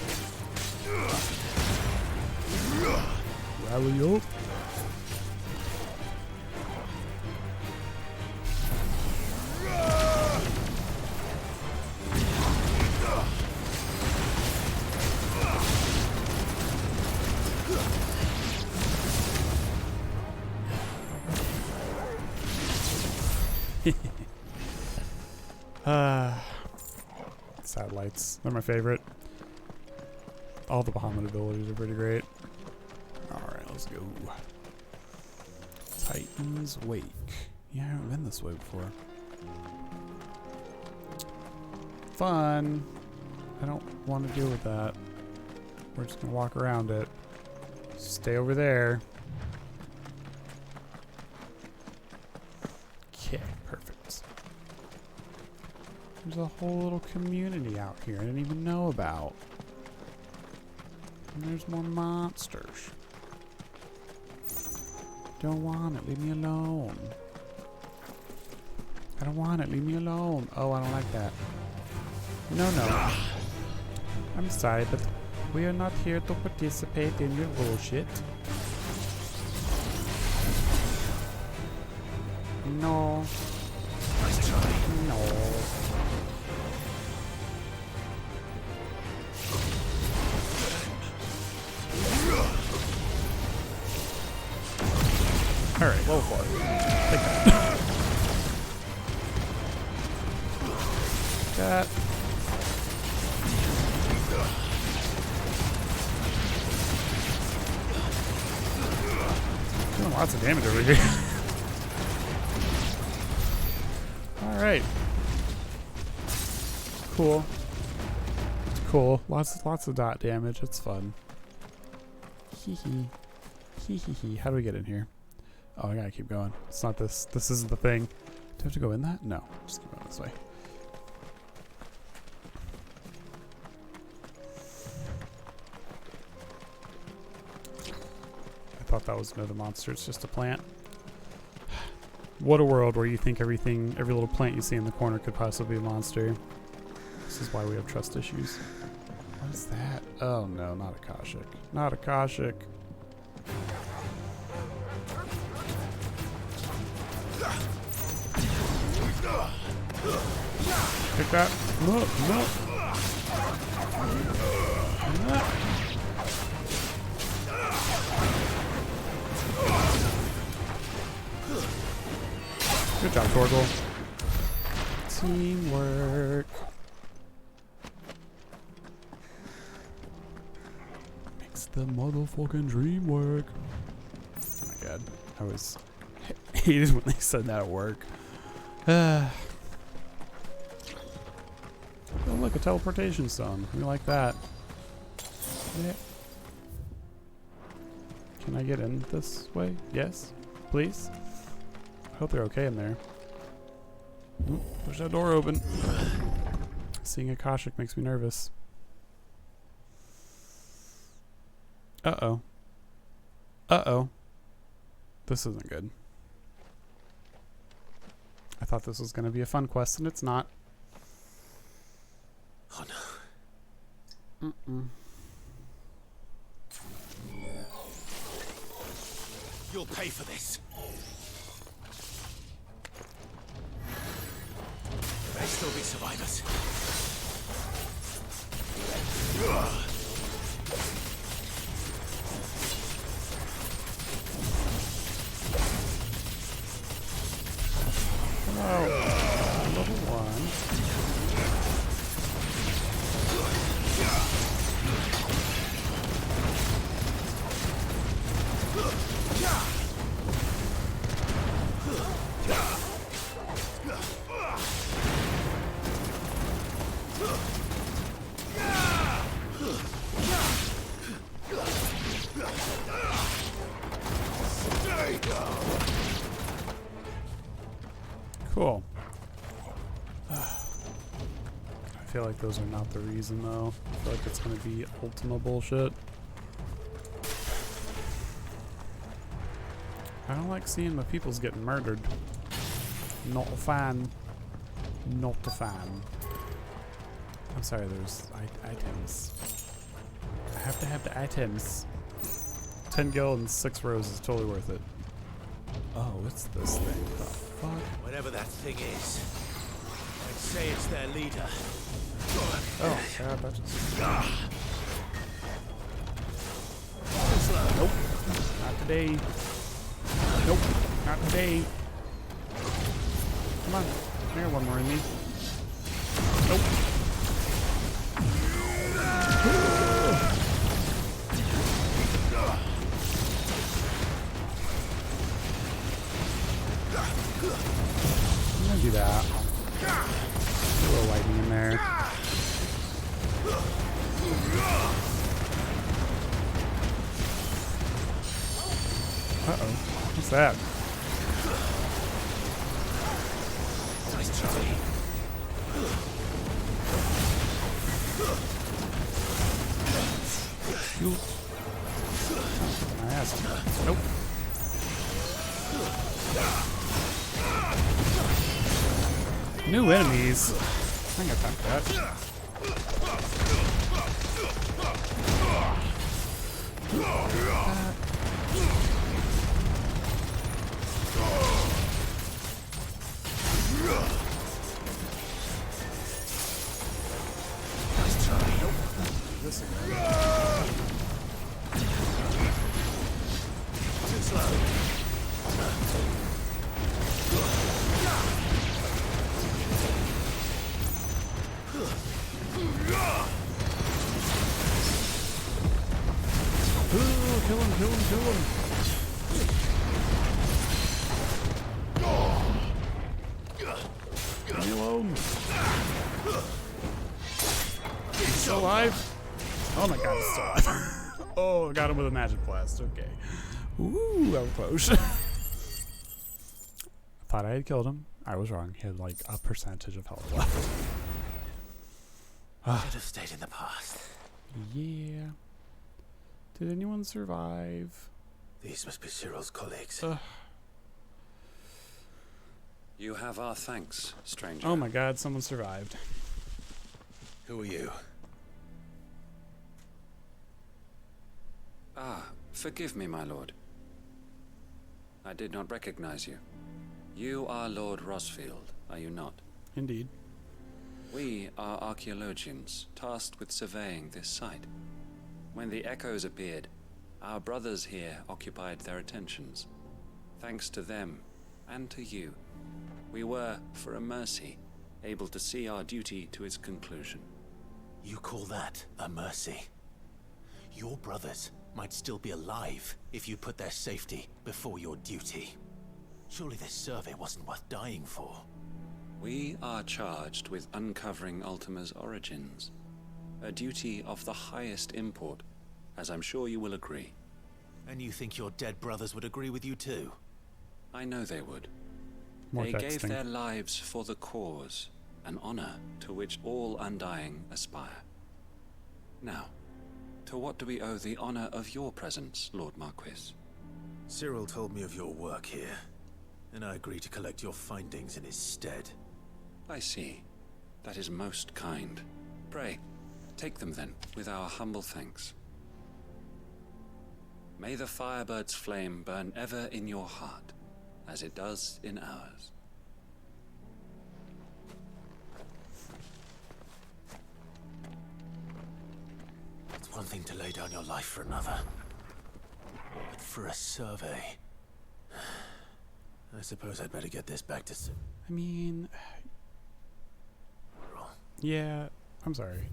Rally up. Satellites. They're my favorite. All the Bahamut abilities are pretty great. Alright, let's go. Titan's Wake. Yeah, I haven't been this way before. Fun. I don't want to deal with that. We're just going to walk around it. Stay over there. Okay, perfect. There's a whole little community out here I didn't even know about. And there's more monsters. Don't want it. Leave me alone. I don't want it. Leave me alone. Oh, I don't like that. No, no. I'm sorry, but we are not here to participate in your bullshit. No. Nice try. No. Alright, level 4. Take that. That. Doing lots of damage over here. Alright. Cool. It's cool. Lots of dot damage. It's fun. Hee hee. Hee hee hee. How do we get in here? Oh, I gotta keep going. It's not this. This isn't the thing. Do I have to go in that? No. Just keep going this way. I thought that was another monster. It's just a plant. What a world where you think every little plant you see in the corner could possibly be a monster. This is why we have trust issues. What is that? Oh no, not a Koshik. Not a Koshik. Pick that. No, no. Good job, Torgal. Teamwork. Makes the motherfucking dream work. Oh my god. I was hated when they said that at work. Oh, look, a teleportation stone. We like that. Yeah. Can I get in this way? Yes, please. I hope they're okay in there. Ooh, push that door open. Seeing a Koshik makes me nervous. Uh-oh. Uh-oh. This isn't good. I thought this was going to be a fun quest, and it's not. Oh no. Mm-mm. You'll pay for this. There may still be survivors. Hello. Level 1. Cool. I feel like those are not the reason, though. I feel like it's going to be Ultima bullshit. I don't like seeing my peoples getting murdered. Not a fan. Not a fan. I'm sorry, there's items. I have to have the items. 10 gil and 6 rows is totally worth it. Oh, what's this thing? The fuck? Whatever that thing is, I'd say it's their leader. Oh, God, that just... Nope. Not today. Nope. Not today. Come on. I got one more in me. Nope. I'm gonna do that. A little lightning in there. Uh-oh. What's that? Nice try. You. My ass. Nope. New enemies. I ain't got time for that. Nice try. Nope. Listen. Too slow. Ooh, kill him, kill him, kill him. Leave me alone. He's still alive? Oh my god, he's still alive. Oh, got him with a magic blast. Okay. Ooh, that was close. Thought I had killed him. I was wrong. He had like a percentage of health left. Should have stayed in the past. Yeah. Did anyone survive? These must be Cyril's colleagues. You have our thanks, stranger. Oh my god, someone survived. Who are you? Ah, forgive me, my lord. I did not recognize you. You are Lord Rosfield, are you not? Indeed. We are archaeologians, tasked with surveying this site. When the echoes appeared, our brothers here occupied their attentions. Thanks to them, and to you, we were, for a mercy, able to see our duty to its conclusion. You call that a mercy? Your brothers might still be alive if you put their safety before your duty. Surely this survey wasn't worth dying for. We are charged with uncovering Ultima's origins. A duty of the highest import, as I'm sure you will agree. And you think your dead brothers would agree with you too? I know they would. More They gave texting. their lives for the cause, an honor to which all undying aspire. Now, to what do we owe the honor of your presence, Lord Marquis? Cyril told me of your work here, and I agreed to collect your findings in his stead. I see. That is most kind. Pray, take them then, with our humble thanks. May the Firebird's flame burn ever in your heart, as it does in ours. It's one thing to lay down your life for another, but for a survey... I suppose I'd better get this back to... I mean... Yeah, I'm sorry.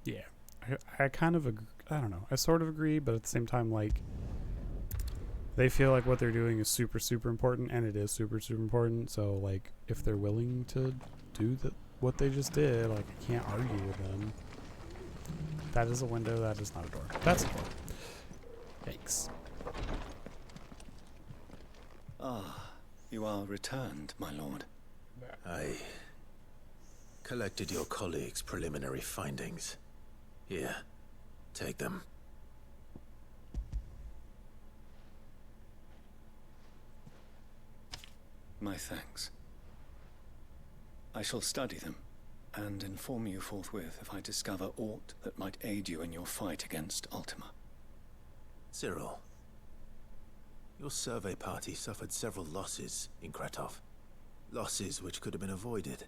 Yeah, I kind of agree. I don't know. I sort of agree, but at the same time, like, they feel like what they're doing is super, super important, and it is super, super important. So, like, if they're willing to do what they just did, like, I can't argue with them. That is a window. That is not a door. That's a door. Yikes. Ah, you are returned, my lord. I collected your colleagues' preliminary findings. Here, take them. My thanks. I shall study them, and inform you forthwith if I discover aught that might aid you in your fight against Ultima. Cyril, your survey party suffered several losses in Kretov. Losses which could have been avoided,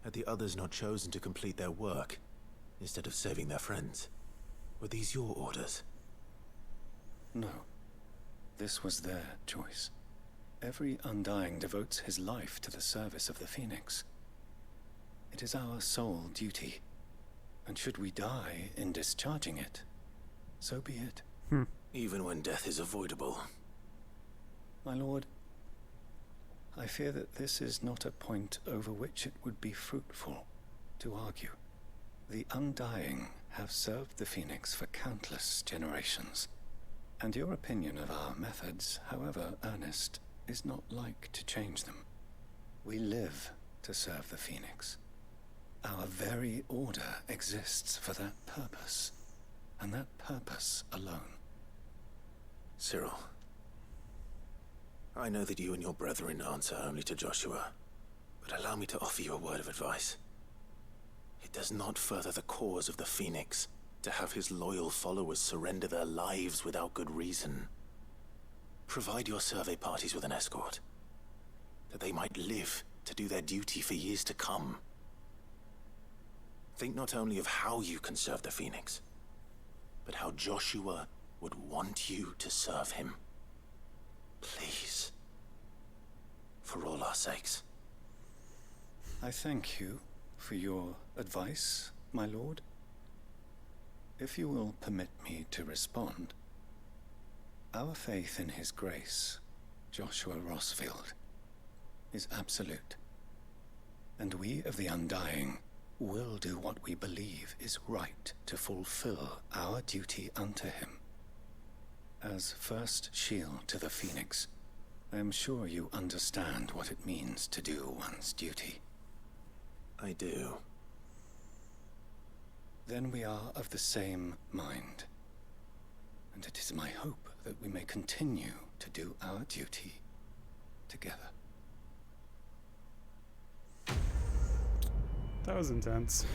had the others not chosen to complete their work, instead of saving their friends. Were these your orders? No. This was their choice. Every Undying devotes his life to the service of the Phoenix. It is our sole duty, and should we die in discharging it, so be it. Even when death is avoidable. My lord, I fear that this is not a point over which it would be fruitful to argue. The Undying have served the Phoenix for countless generations, and your opinion of our methods, however earnest, is not like to change them. We live to serve the Phoenix. Our very order exists for that purpose, and that purpose alone. Cyril, I know that you and your brethren answer only to Joshua, but allow me to offer you a word of advice. It does not further the cause of the Phoenix to have his loyal followers surrender their lives without good reason. Provide your survey parties with an escort, that they might live to do their duty for years to come. Think not only of how you can serve the Phoenix, but how Joshua would want you to serve him. Please. For all our sakes. I thank you for your advice, my lord. If you will permit me to respond, our faith in his grace, Joshua Rossfield, is absolute. And we of the Undying will do what we believe is right to fulfill our duty unto him. As first shield to the Phoenix, I am sure you understand what it means to do one's duty. I do. Then we are of the same mind. And it is my hope that we may continue to do our duty together. That was intense.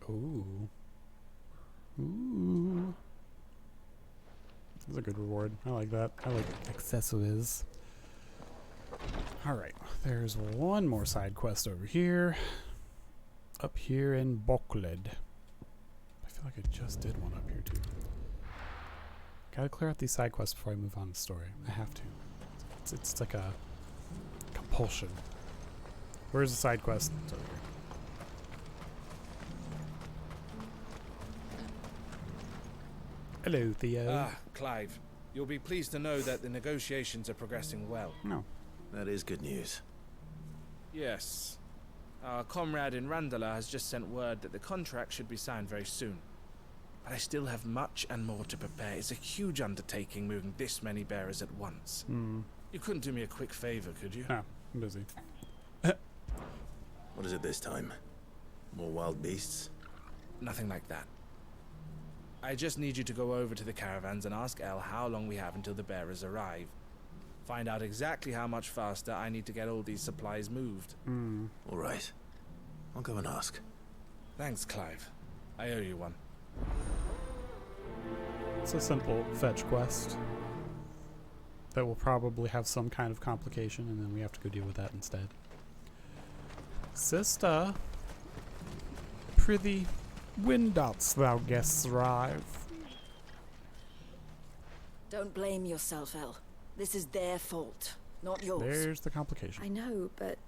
Ooh. Ooh. That's a good reward. I like that. I like accessories. Alright, there's one more side quest over here. Up here in Bokled. I feel like I just did one up here too. Gotta clear out these side quests before I move on to the story. I have to. It's like a compulsion. Where's the side quest? It's over here. Hello, Theo. Ah, Clive. You'll be pleased to know that the negotiations are progressing well. No. That is good news. Yes. Our comrade in Randala has just sent word that the contract should be signed very soon. But I still have much and more to prepare. It's a huge undertaking moving this many bearers at once. You couldn't do me a quick favor, could you? No, I'm busy. What is it this time? More wild beasts? Nothing like that. I just need you to go over to the caravans and ask El how long we have until the bearers arrive. Find out exactly how much faster I need to get all these supplies moved. All right. I'll go and ask. Thanks, Clive. I owe you one. It's a simple fetch quest that will probably have some kind of complication, and then we have to go deal with that instead. Sister, prithee, when dost thou guests arrive? Don't blame yourself, El. This is their fault, not yours. There's the complication. I know, but...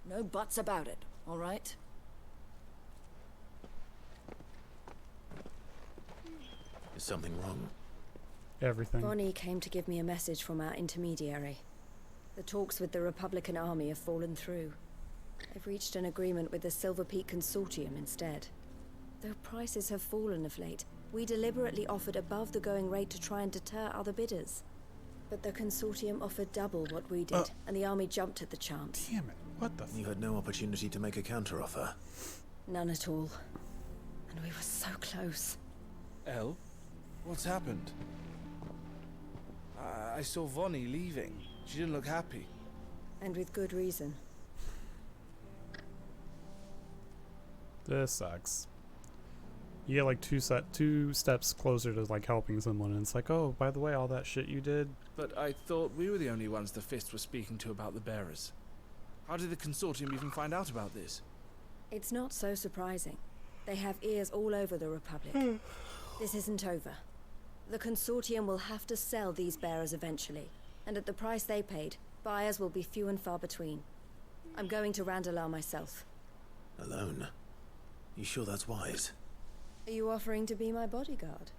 no buts about it, all right? Is something wrong? Everything. Bonnie came to give me a message from our intermediary. The talks with the Republican Army have fallen through. They've reached an agreement with the Silver Peak Consortium instead. Though prices have fallen of late, we deliberately offered above the going rate to try and deter other bidders. But the Consortium offered double what we did, and the Army jumped at the chance. Damn it, what the You had no opportunity to make a counteroffer? None at all. And we were so close. El? What's happened? I saw Vonnie leaving. She didn't look happy. And with good reason. This sucks. You get like two steps closer to like helping someone, and it's like, oh, by the way, all that shit you did. But I thought we were the only ones the Fist was speaking to about the bearers. How did the Consortium even find out about this? It's not so surprising. They have ears all over the Republic. This isn't over. The Consortium will have to sell these bearers eventually, and at the price they paid, buyers will be few and far between. I'm going to Randalar myself. Alone? You sure that's wise? Are you offering to be my bodyguard?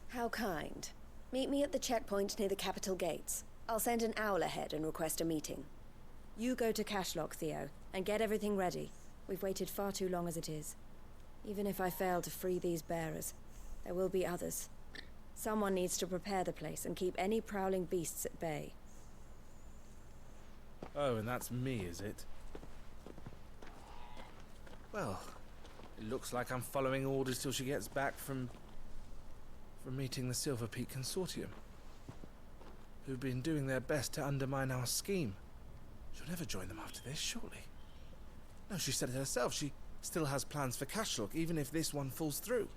How kind. Meet me at the checkpoint near the capital gates. I'll send an owl ahead and request a meeting. You go to Cashlock, Theo, and get everything ready. We've waited far too long as it is. Even if I fail to free these bearers, there will be others. Someone needs to prepare the place and keep any prowling beasts at bay. Oh, and that's me, is it? Well, it looks like I'm following orders till she gets back from meeting the Silver Peak Consortium, who've been doing their best to undermine our scheme. She'll never join them after this, surely. No, she said it herself. She still has plans for Cashlock, even if this one falls through.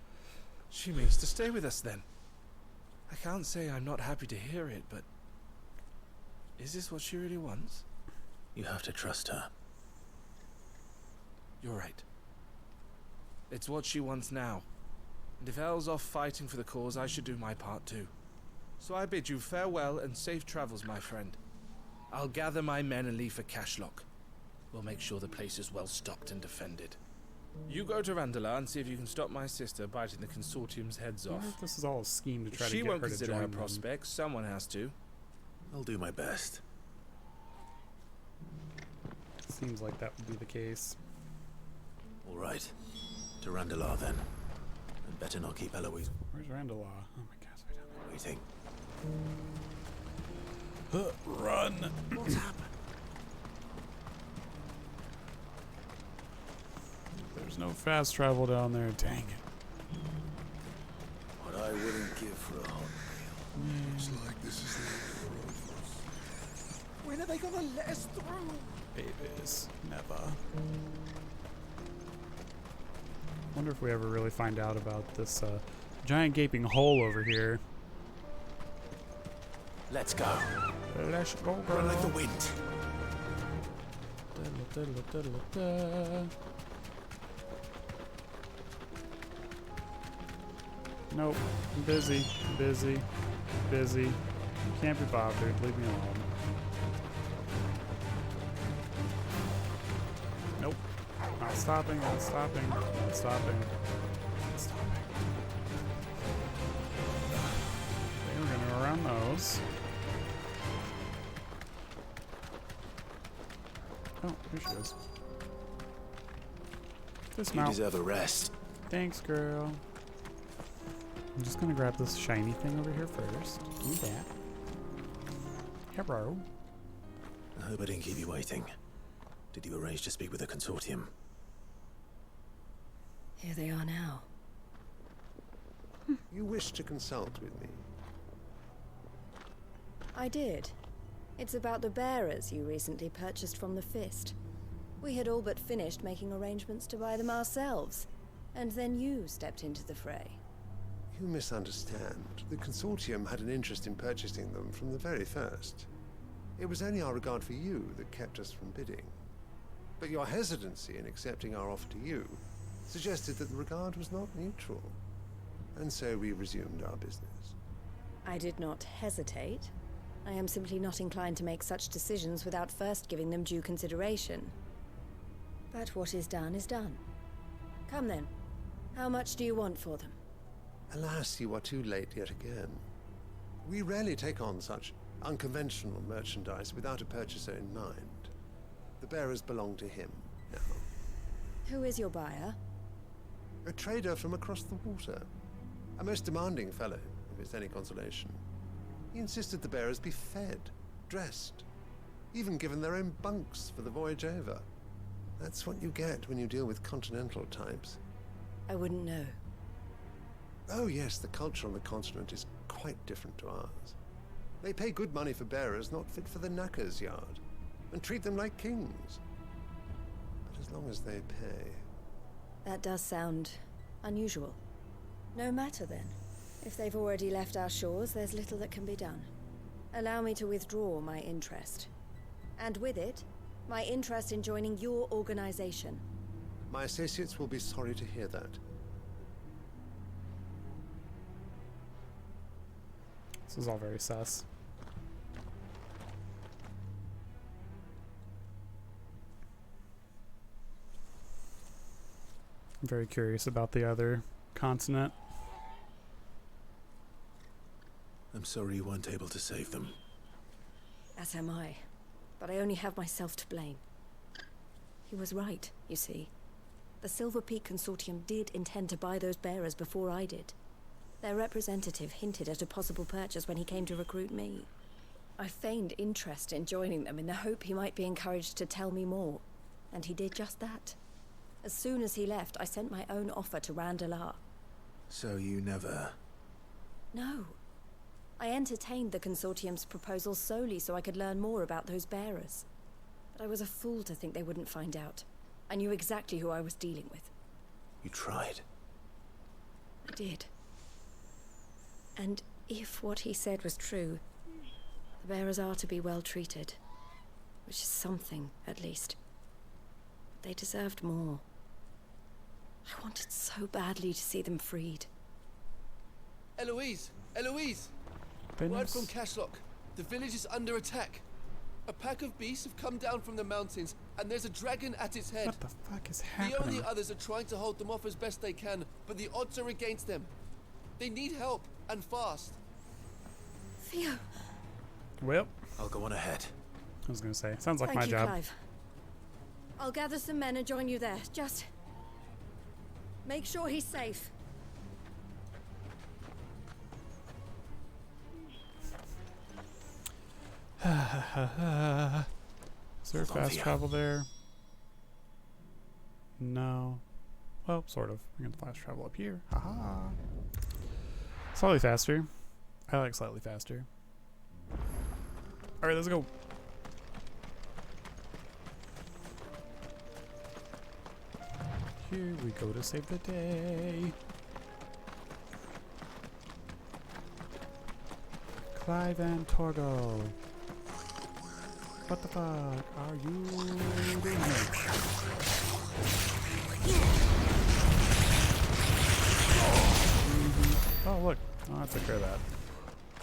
She means to stay with us then. I can't say I'm not happy to hear it, but is this what she really wants? You have to trust her. You're right. It's what she wants now. And if Elle's off fighting for the cause, I should do my part too. So I bid you farewell and safe travels, my friend. I'll gather my men and leave for Cashlock. We'll make sure the place is well stocked and defended. You go to Randalar and see if you can stop my sister biting the Consortium's heads off. This is all a scheme to try to She get won't her to consider join her them. prospects. Someone has to. I'll do my best. Seems like that would be the case. All right. To Randalar then. And better not keep Eloise Where's Randalar? Oh my God, it's right down waiting. Run! What's happened? There's no fast travel down there. Dang it. What I wouldn't give for a hot meal. Looks like this is the end of the road for us. When are they gonna let us through? Babies. Never. Wonder if we ever really find out about this giant gaping hole over here. Let's go. Let's go, girl. Run like the wind. Nope. I'm busy. Busy. Busy. Can't be bothered. Leave me alone. Nope. Not stopping. Not stopping. Not stopping. Not stopping. Okay, we're gonna go around those. Oh, here she is. Dismount. You deserve a rest. Thanks, girl. I'm just gonna grab this shiny thing over here first. Do that. Hello. I hope I didn't keep you waiting. Did you arrange to speak with the Consortium? Here they are now. You wish to consult with me? I did. It's about the bearers you recently purchased from the Fist. We had all but finished making arrangements to buy them ourselves, and then you stepped into the fray. You misunderstand. The Consortium had an interest in purchasing them from the very first. It was only our regard for you that kept us from bidding. But your hesitancy in accepting our offer to you suggested that the regard was not mutual. And so we resumed our business. I did not hesitate. I am simply not inclined to make such decisions without first giving them due consideration. But what is done is done. Come then. How much do you want for them? Alas, you are too late yet again. We rarely take on such unconventional merchandise without a purchaser in mind. The bearers belong to him now. Who is your buyer? A trader from across the water. A most demanding fellow, if it's any consolation. He insisted the bearers be fed, dressed, even given their own bunks for the voyage over. That's what you get when you deal with continental types. I wouldn't know. Oh yes, the culture on the continent is quite different to ours. They pay good money for bearers not fit for the knacker's yard, and treat them like kings. But as long as they pay... That does sound unusual. No matter then. If they've already left our shores, there's little that can be done. Allow me to withdraw my interest. And with it, my interest in joining your organization. My associates will be sorry to hear that. This is all very sus. I'm very curious about the other continent. I'm sorry you weren't able to save them. As am I. But I only have myself to blame. He was right, you see. The Silver Peak Consortium did intend to buy those bearers before I did. Their representative hinted at a possible purchase when he came to recruit me. I feigned interest in joining them in the hope he might be encouraged to tell me more. And he did just that. As soon as he left, I sent my own offer to Randalar. So you never... No. I entertained the Consortium's proposal solely so I could learn more about those bearers. But I was a fool to think they wouldn't find out. I knew exactly who I was dealing with. You tried. I did. And if what he said was true, the bearers are to be well treated. Which is something, at least. But they deserved more. I wanted so badly to see them freed. Eloise! Eloise! Word from Cashlock. The village is under attack. A pack of beasts have come down from the mountains, and there's a dragon at its head. What the fuck is happening? The only others are trying to hold them off as best they can, but the odds are against them. They need help, and fast. Theo. Well, I'll go on ahead. I was gonna say, sounds like Thank my you, job. Clive. I'll gather some men and join you there. Just make sure he's safe. Is there fast travel there? No. Well, sort of. We can fast travel up here. Haha. Slightly faster. I like slightly faster. Alright, let's go. Here we go to save the day. Clive and Torgo. What the fuck are you doing? Oh, look. Oh, I took care of that.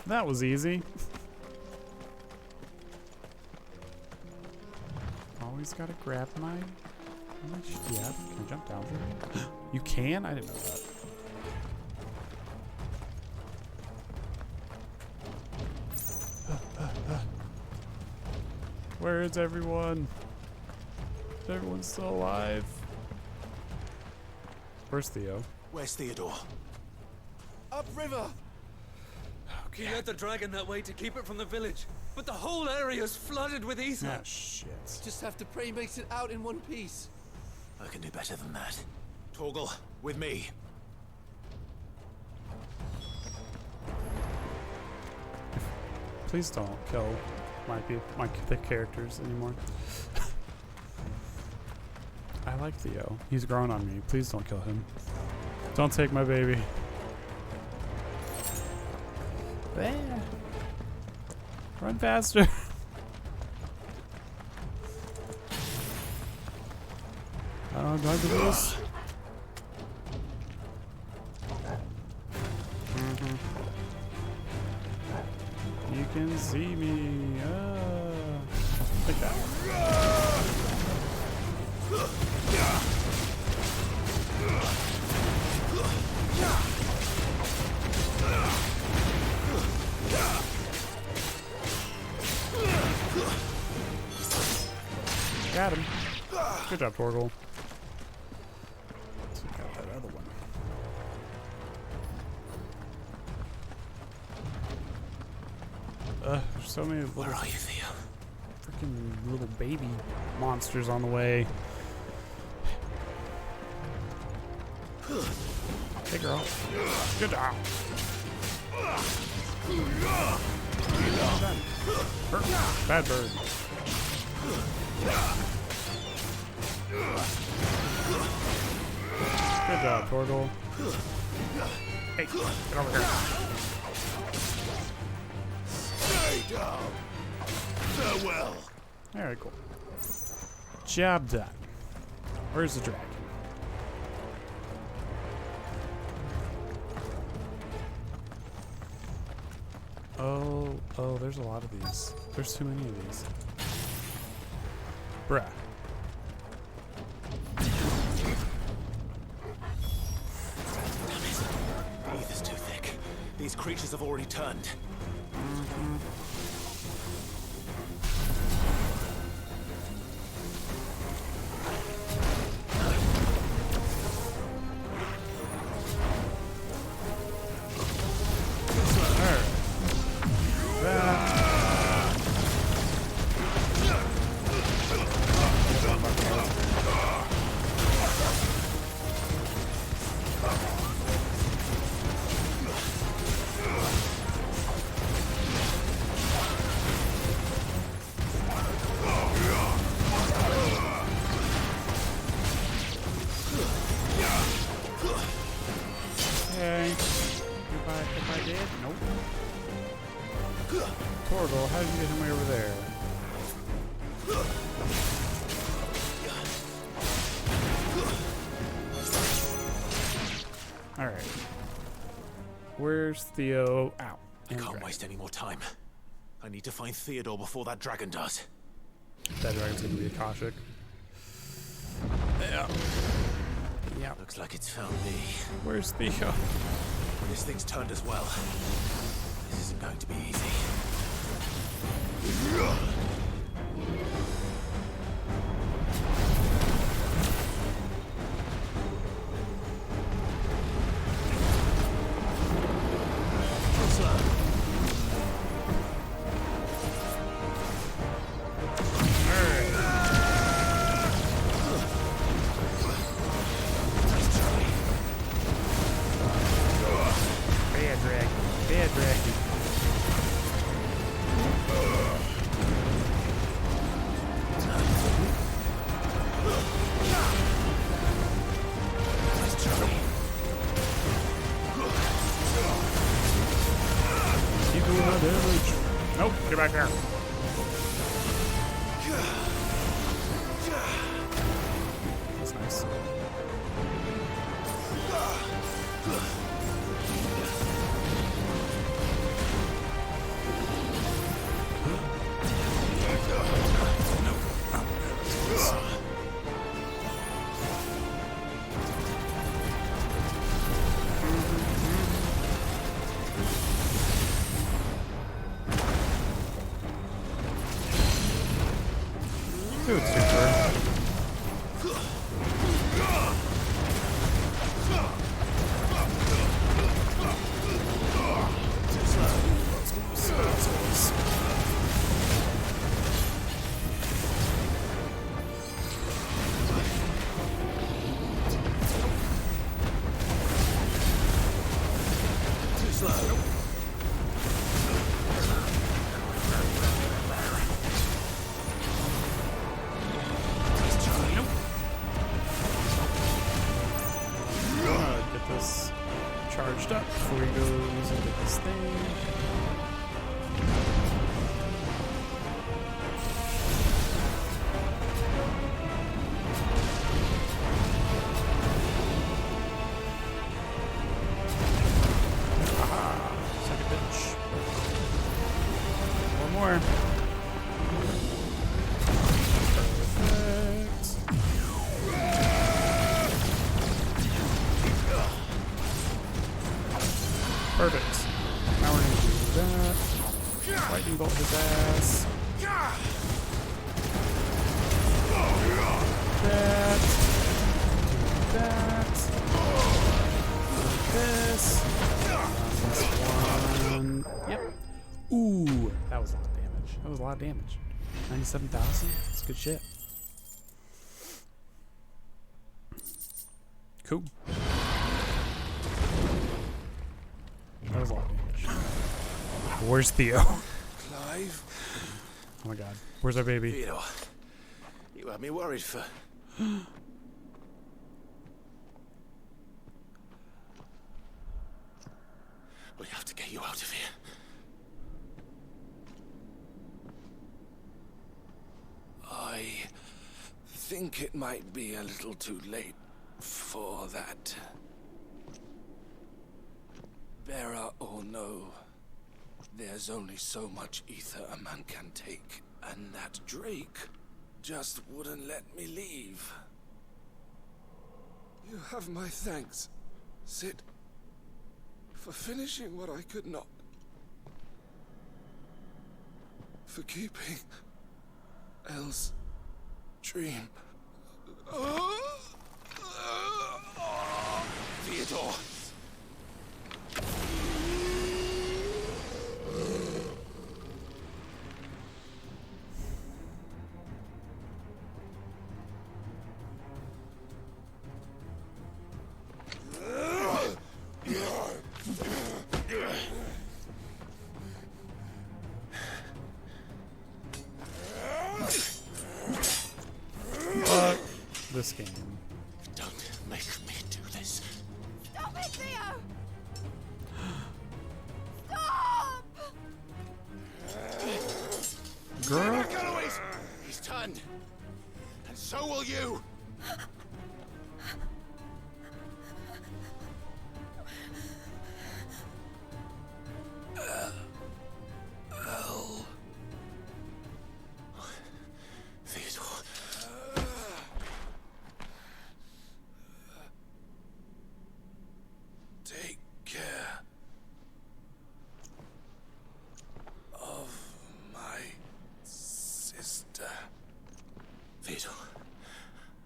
That was easy. Always gotta grab my yeah. Can I jump down here? You can? I didn't know that. Where is everyone? Everyone's still alive. Where's Theo? Where's Theodore? Upriver! He led the dragon that way to keep it from the village, but the whole area is flooded with ether. Ah, shit. Just have to pray he makes it out in one piece. I can do better than that. Torgal, with me. Please don't kill my characters anymore. I like Theo. He's grown on me. Please don't kill him. Don't take my baby. There. Run faster. Oh, do I do this? You can see me. Like that. Got him. Good job, Torgal. So we got that other one. There's so many little. Where are you, Theo? Freaking little baby monsters on the way. Hey, girl. Good job. Bad bird. Good job, Torgal. Hey, get over here. Stay down. Farewell. Alright, cool. Job done. Where's the dragon? Oh, there's a lot of these. There's too many of these. Bruh. Ether's too thick. These creatures have already turned. How did you get him way over there? Alright. Where's Theo? Ow. I can't waste any more time. I need to find Theodore before that dragon does. That dragon's gonna be Akashic. Yeah. Yeah. Looks like it's found me. Where's Theo? This thing's turned as well. This isn't going to be easy. Nope, get back there. That's nice. Dude, super. Too slow. Charged up before he goes into this thing. Aha! Second bitch. One more. Perfect. Now we're gonna do that. Lightning bolt his ass. That. That. This. This one. Yep. Ooh, that was a lot of damage. That was a lot of damage. 97,000. That's good shit. Cool. That was a lot of damage. Where's Theo? Clive? Oh my god. Where's our baby? Theodore, you had me worried for... We have to get you out of here. I think it might be a little too late for that. Bearer or no, There's only so much ether a man can take, and that Drake just wouldn't let me leave. You have my thanks, Sid, for finishing what I could not. For keeping Elle's dream. Theodore! This game. Don't make me do this. Stop it, Theo! Stop! Girl. Eloise! He's turned. And so will you.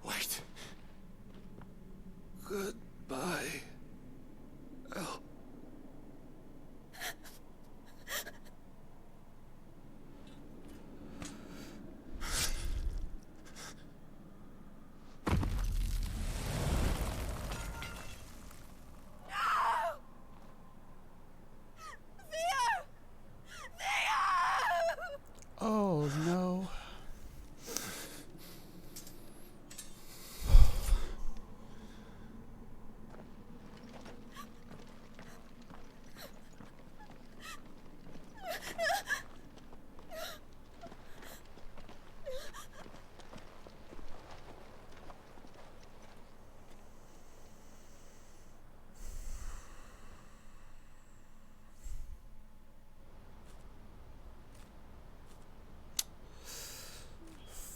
Wait. Goodbye, Elle. Oh no.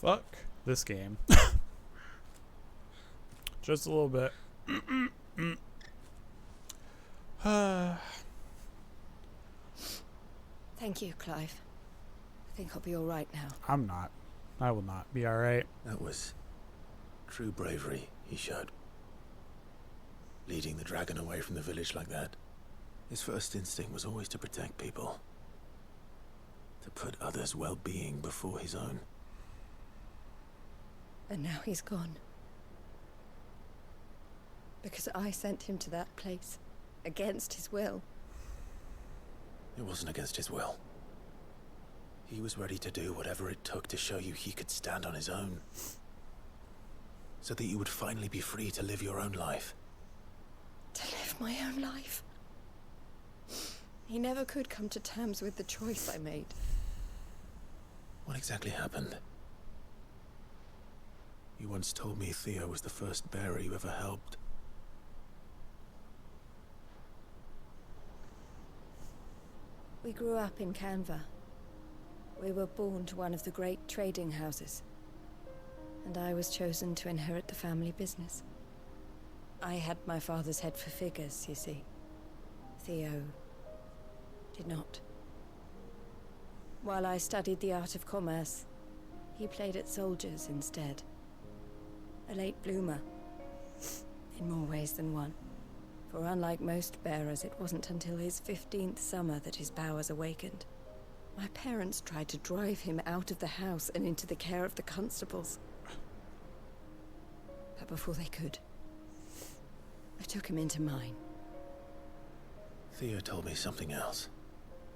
Fuck this game. Just a little bit. Thank you, Clive. I think I'll be all right now. I'm not. I will not be alright. That was true bravery he showed. Leading the dragon away from the village like that. His first instinct was always to protect people. To put others' well-being before his own. And now he's gone. Because I sent him to that place. Against his will. It wasn't against his will. He was ready to do whatever it took to show you he could stand on his own. So that you would finally be free to live your own life. To live my own life? He never could come to terms with the choice I made. What exactly happened? You once told me Theo was the first bearer you ever helped. We grew up in Canva. We were born to one of the great trading houses. And I was chosen to inherit the family business. I had my father's head for figures, you see. Theo did not. While I studied the art of commerce, he played at soldiers instead. A late bloomer, in more ways than one. For unlike most bearers, it wasn't until his 15th summer that his powers awakened. My parents tried to drive him out of the house and into the care of the constables. But before they could, I took him into mine. Theo told me something else.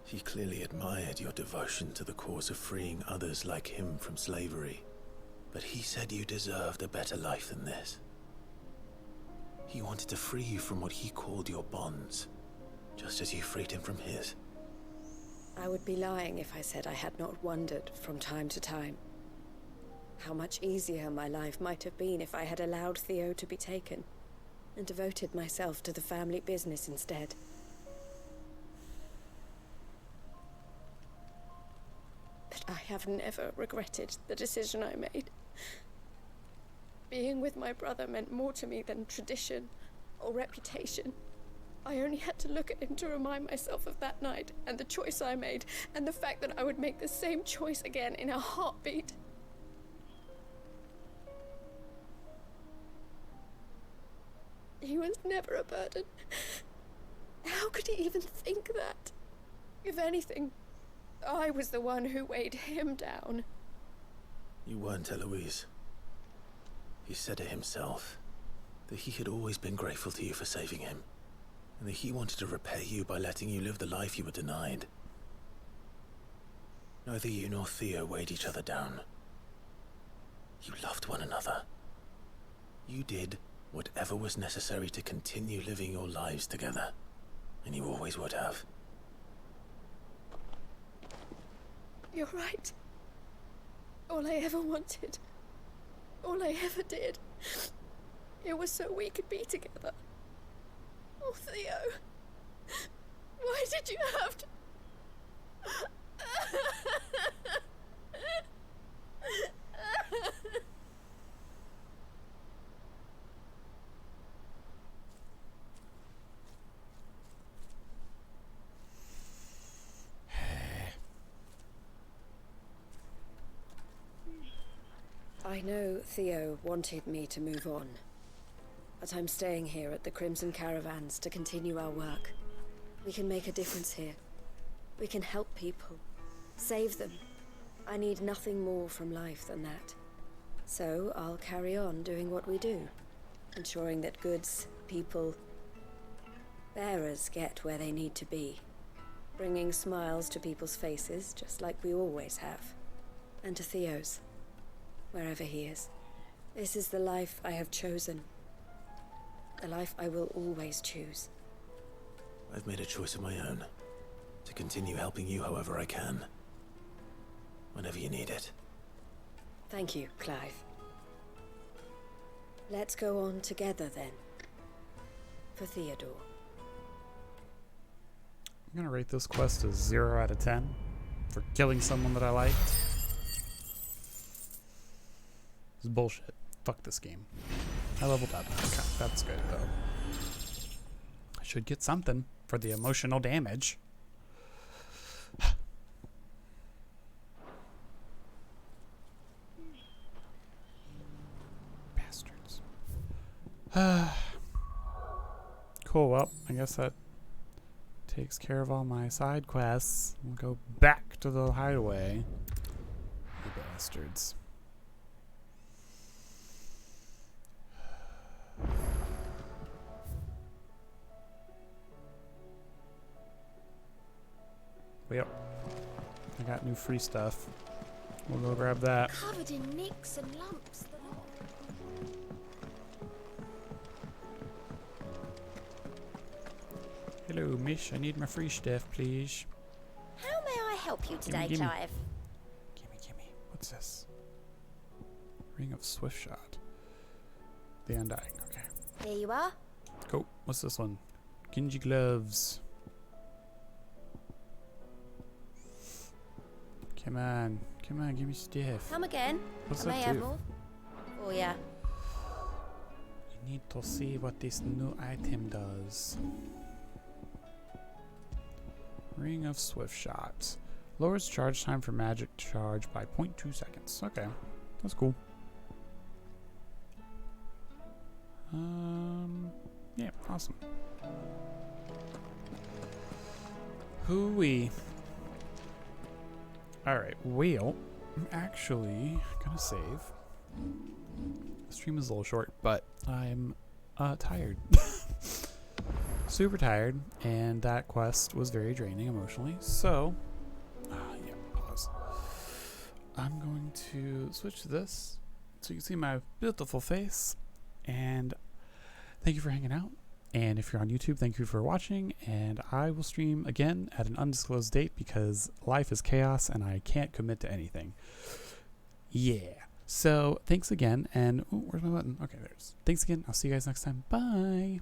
He clearly admired your devotion to the cause of freeing others like him from slavery. But he said you deserved a better life than this. He wanted to free you from what he called your bonds, just as you freed him from his. I would be lying if I said I had not wondered from time to time how much easier my life might have been if I had allowed Theo to be taken and devoted myself to the family business instead. have never regretted the decision I made. Being with my brother meant more to me than tradition or reputation. I only had to look at him to remind myself of that night and the choice I made, and the fact that I would make the same choice again in a heartbeat. He was never a burden. How could he even think that? If anything, I was the one who weighed him down. You weren't, Eloise. He said it himself, that he had always been grateful to you for saving him, and that he wanted to repay you by letting you live the life you were denied. Neither you nor Theo weighed each other down. You loved one another. You did whatever was necessary to continue living your lives together, and you always would have. You're right. All I ever wanted, all I ever did, it was so we could be together. Oh, Theo, why did you have to... I know Theo wanted me to move on, but I'm staying here at the Crimson Caravans to continue our work. We can make a difference here. We can help people, save them. I need nothing more from life than that. So I'll carry on doing what we do, ensuring that goods, people, bearers get where they need to be, bringing smiles to people's faces just like we always have, and to Theo's, wherever he is. This is the life I have chosen. The life I will always choose. I've made a choice of my own, to continue helping you however I can, whenever you need it. Thank you, Clive. Let's go on together then. For Theodore. I'm gonna rate this quest a 0 out of 10 for killing someone that I liked. It's bullshit. Fuck this game. I leveled up. Okay, that's good though. I should get something for the emotional damage. Bastards. Cool, well, I guess that takes care of all my side quests. We'll go back to the hideaway. You bastards. Yep. I got new free stuff. We'll go grab that. Covered in nicks and lumps. Hello, miss. I need my free stuff, please. How may I help you today, gimme. Clive? Gimme. What's this? Ring of Swift Shot. The Undying. Okay. Here you are. Cool. What's this one? Genji gloves. Come on, give me stuff. Come again. What's I may that have do? more. Oh yeah. You need to see what this new item does. Ring of Swift Shot. Lowers charge time for magic charge by 0.2 seconds. Okay, that's cool. Yeah, awesome. Hooey. Alright, well, I'm actually gonna save. The stream is a little short, but I'm tired. Super tired, and that quest was very draining emotionally, so yeah, pause. I'm going to switch to this so you can see my beautiful face, and thank you for hanging out. And if you're on YouTube, thank you for watching, and I will stream again at an undisclosed date because life is chaos and I can't commit to anything. Yeah. So thanks again, and ooh, where's my button? Okay, there's. Thanks again. I'll see you guys next time. Bye.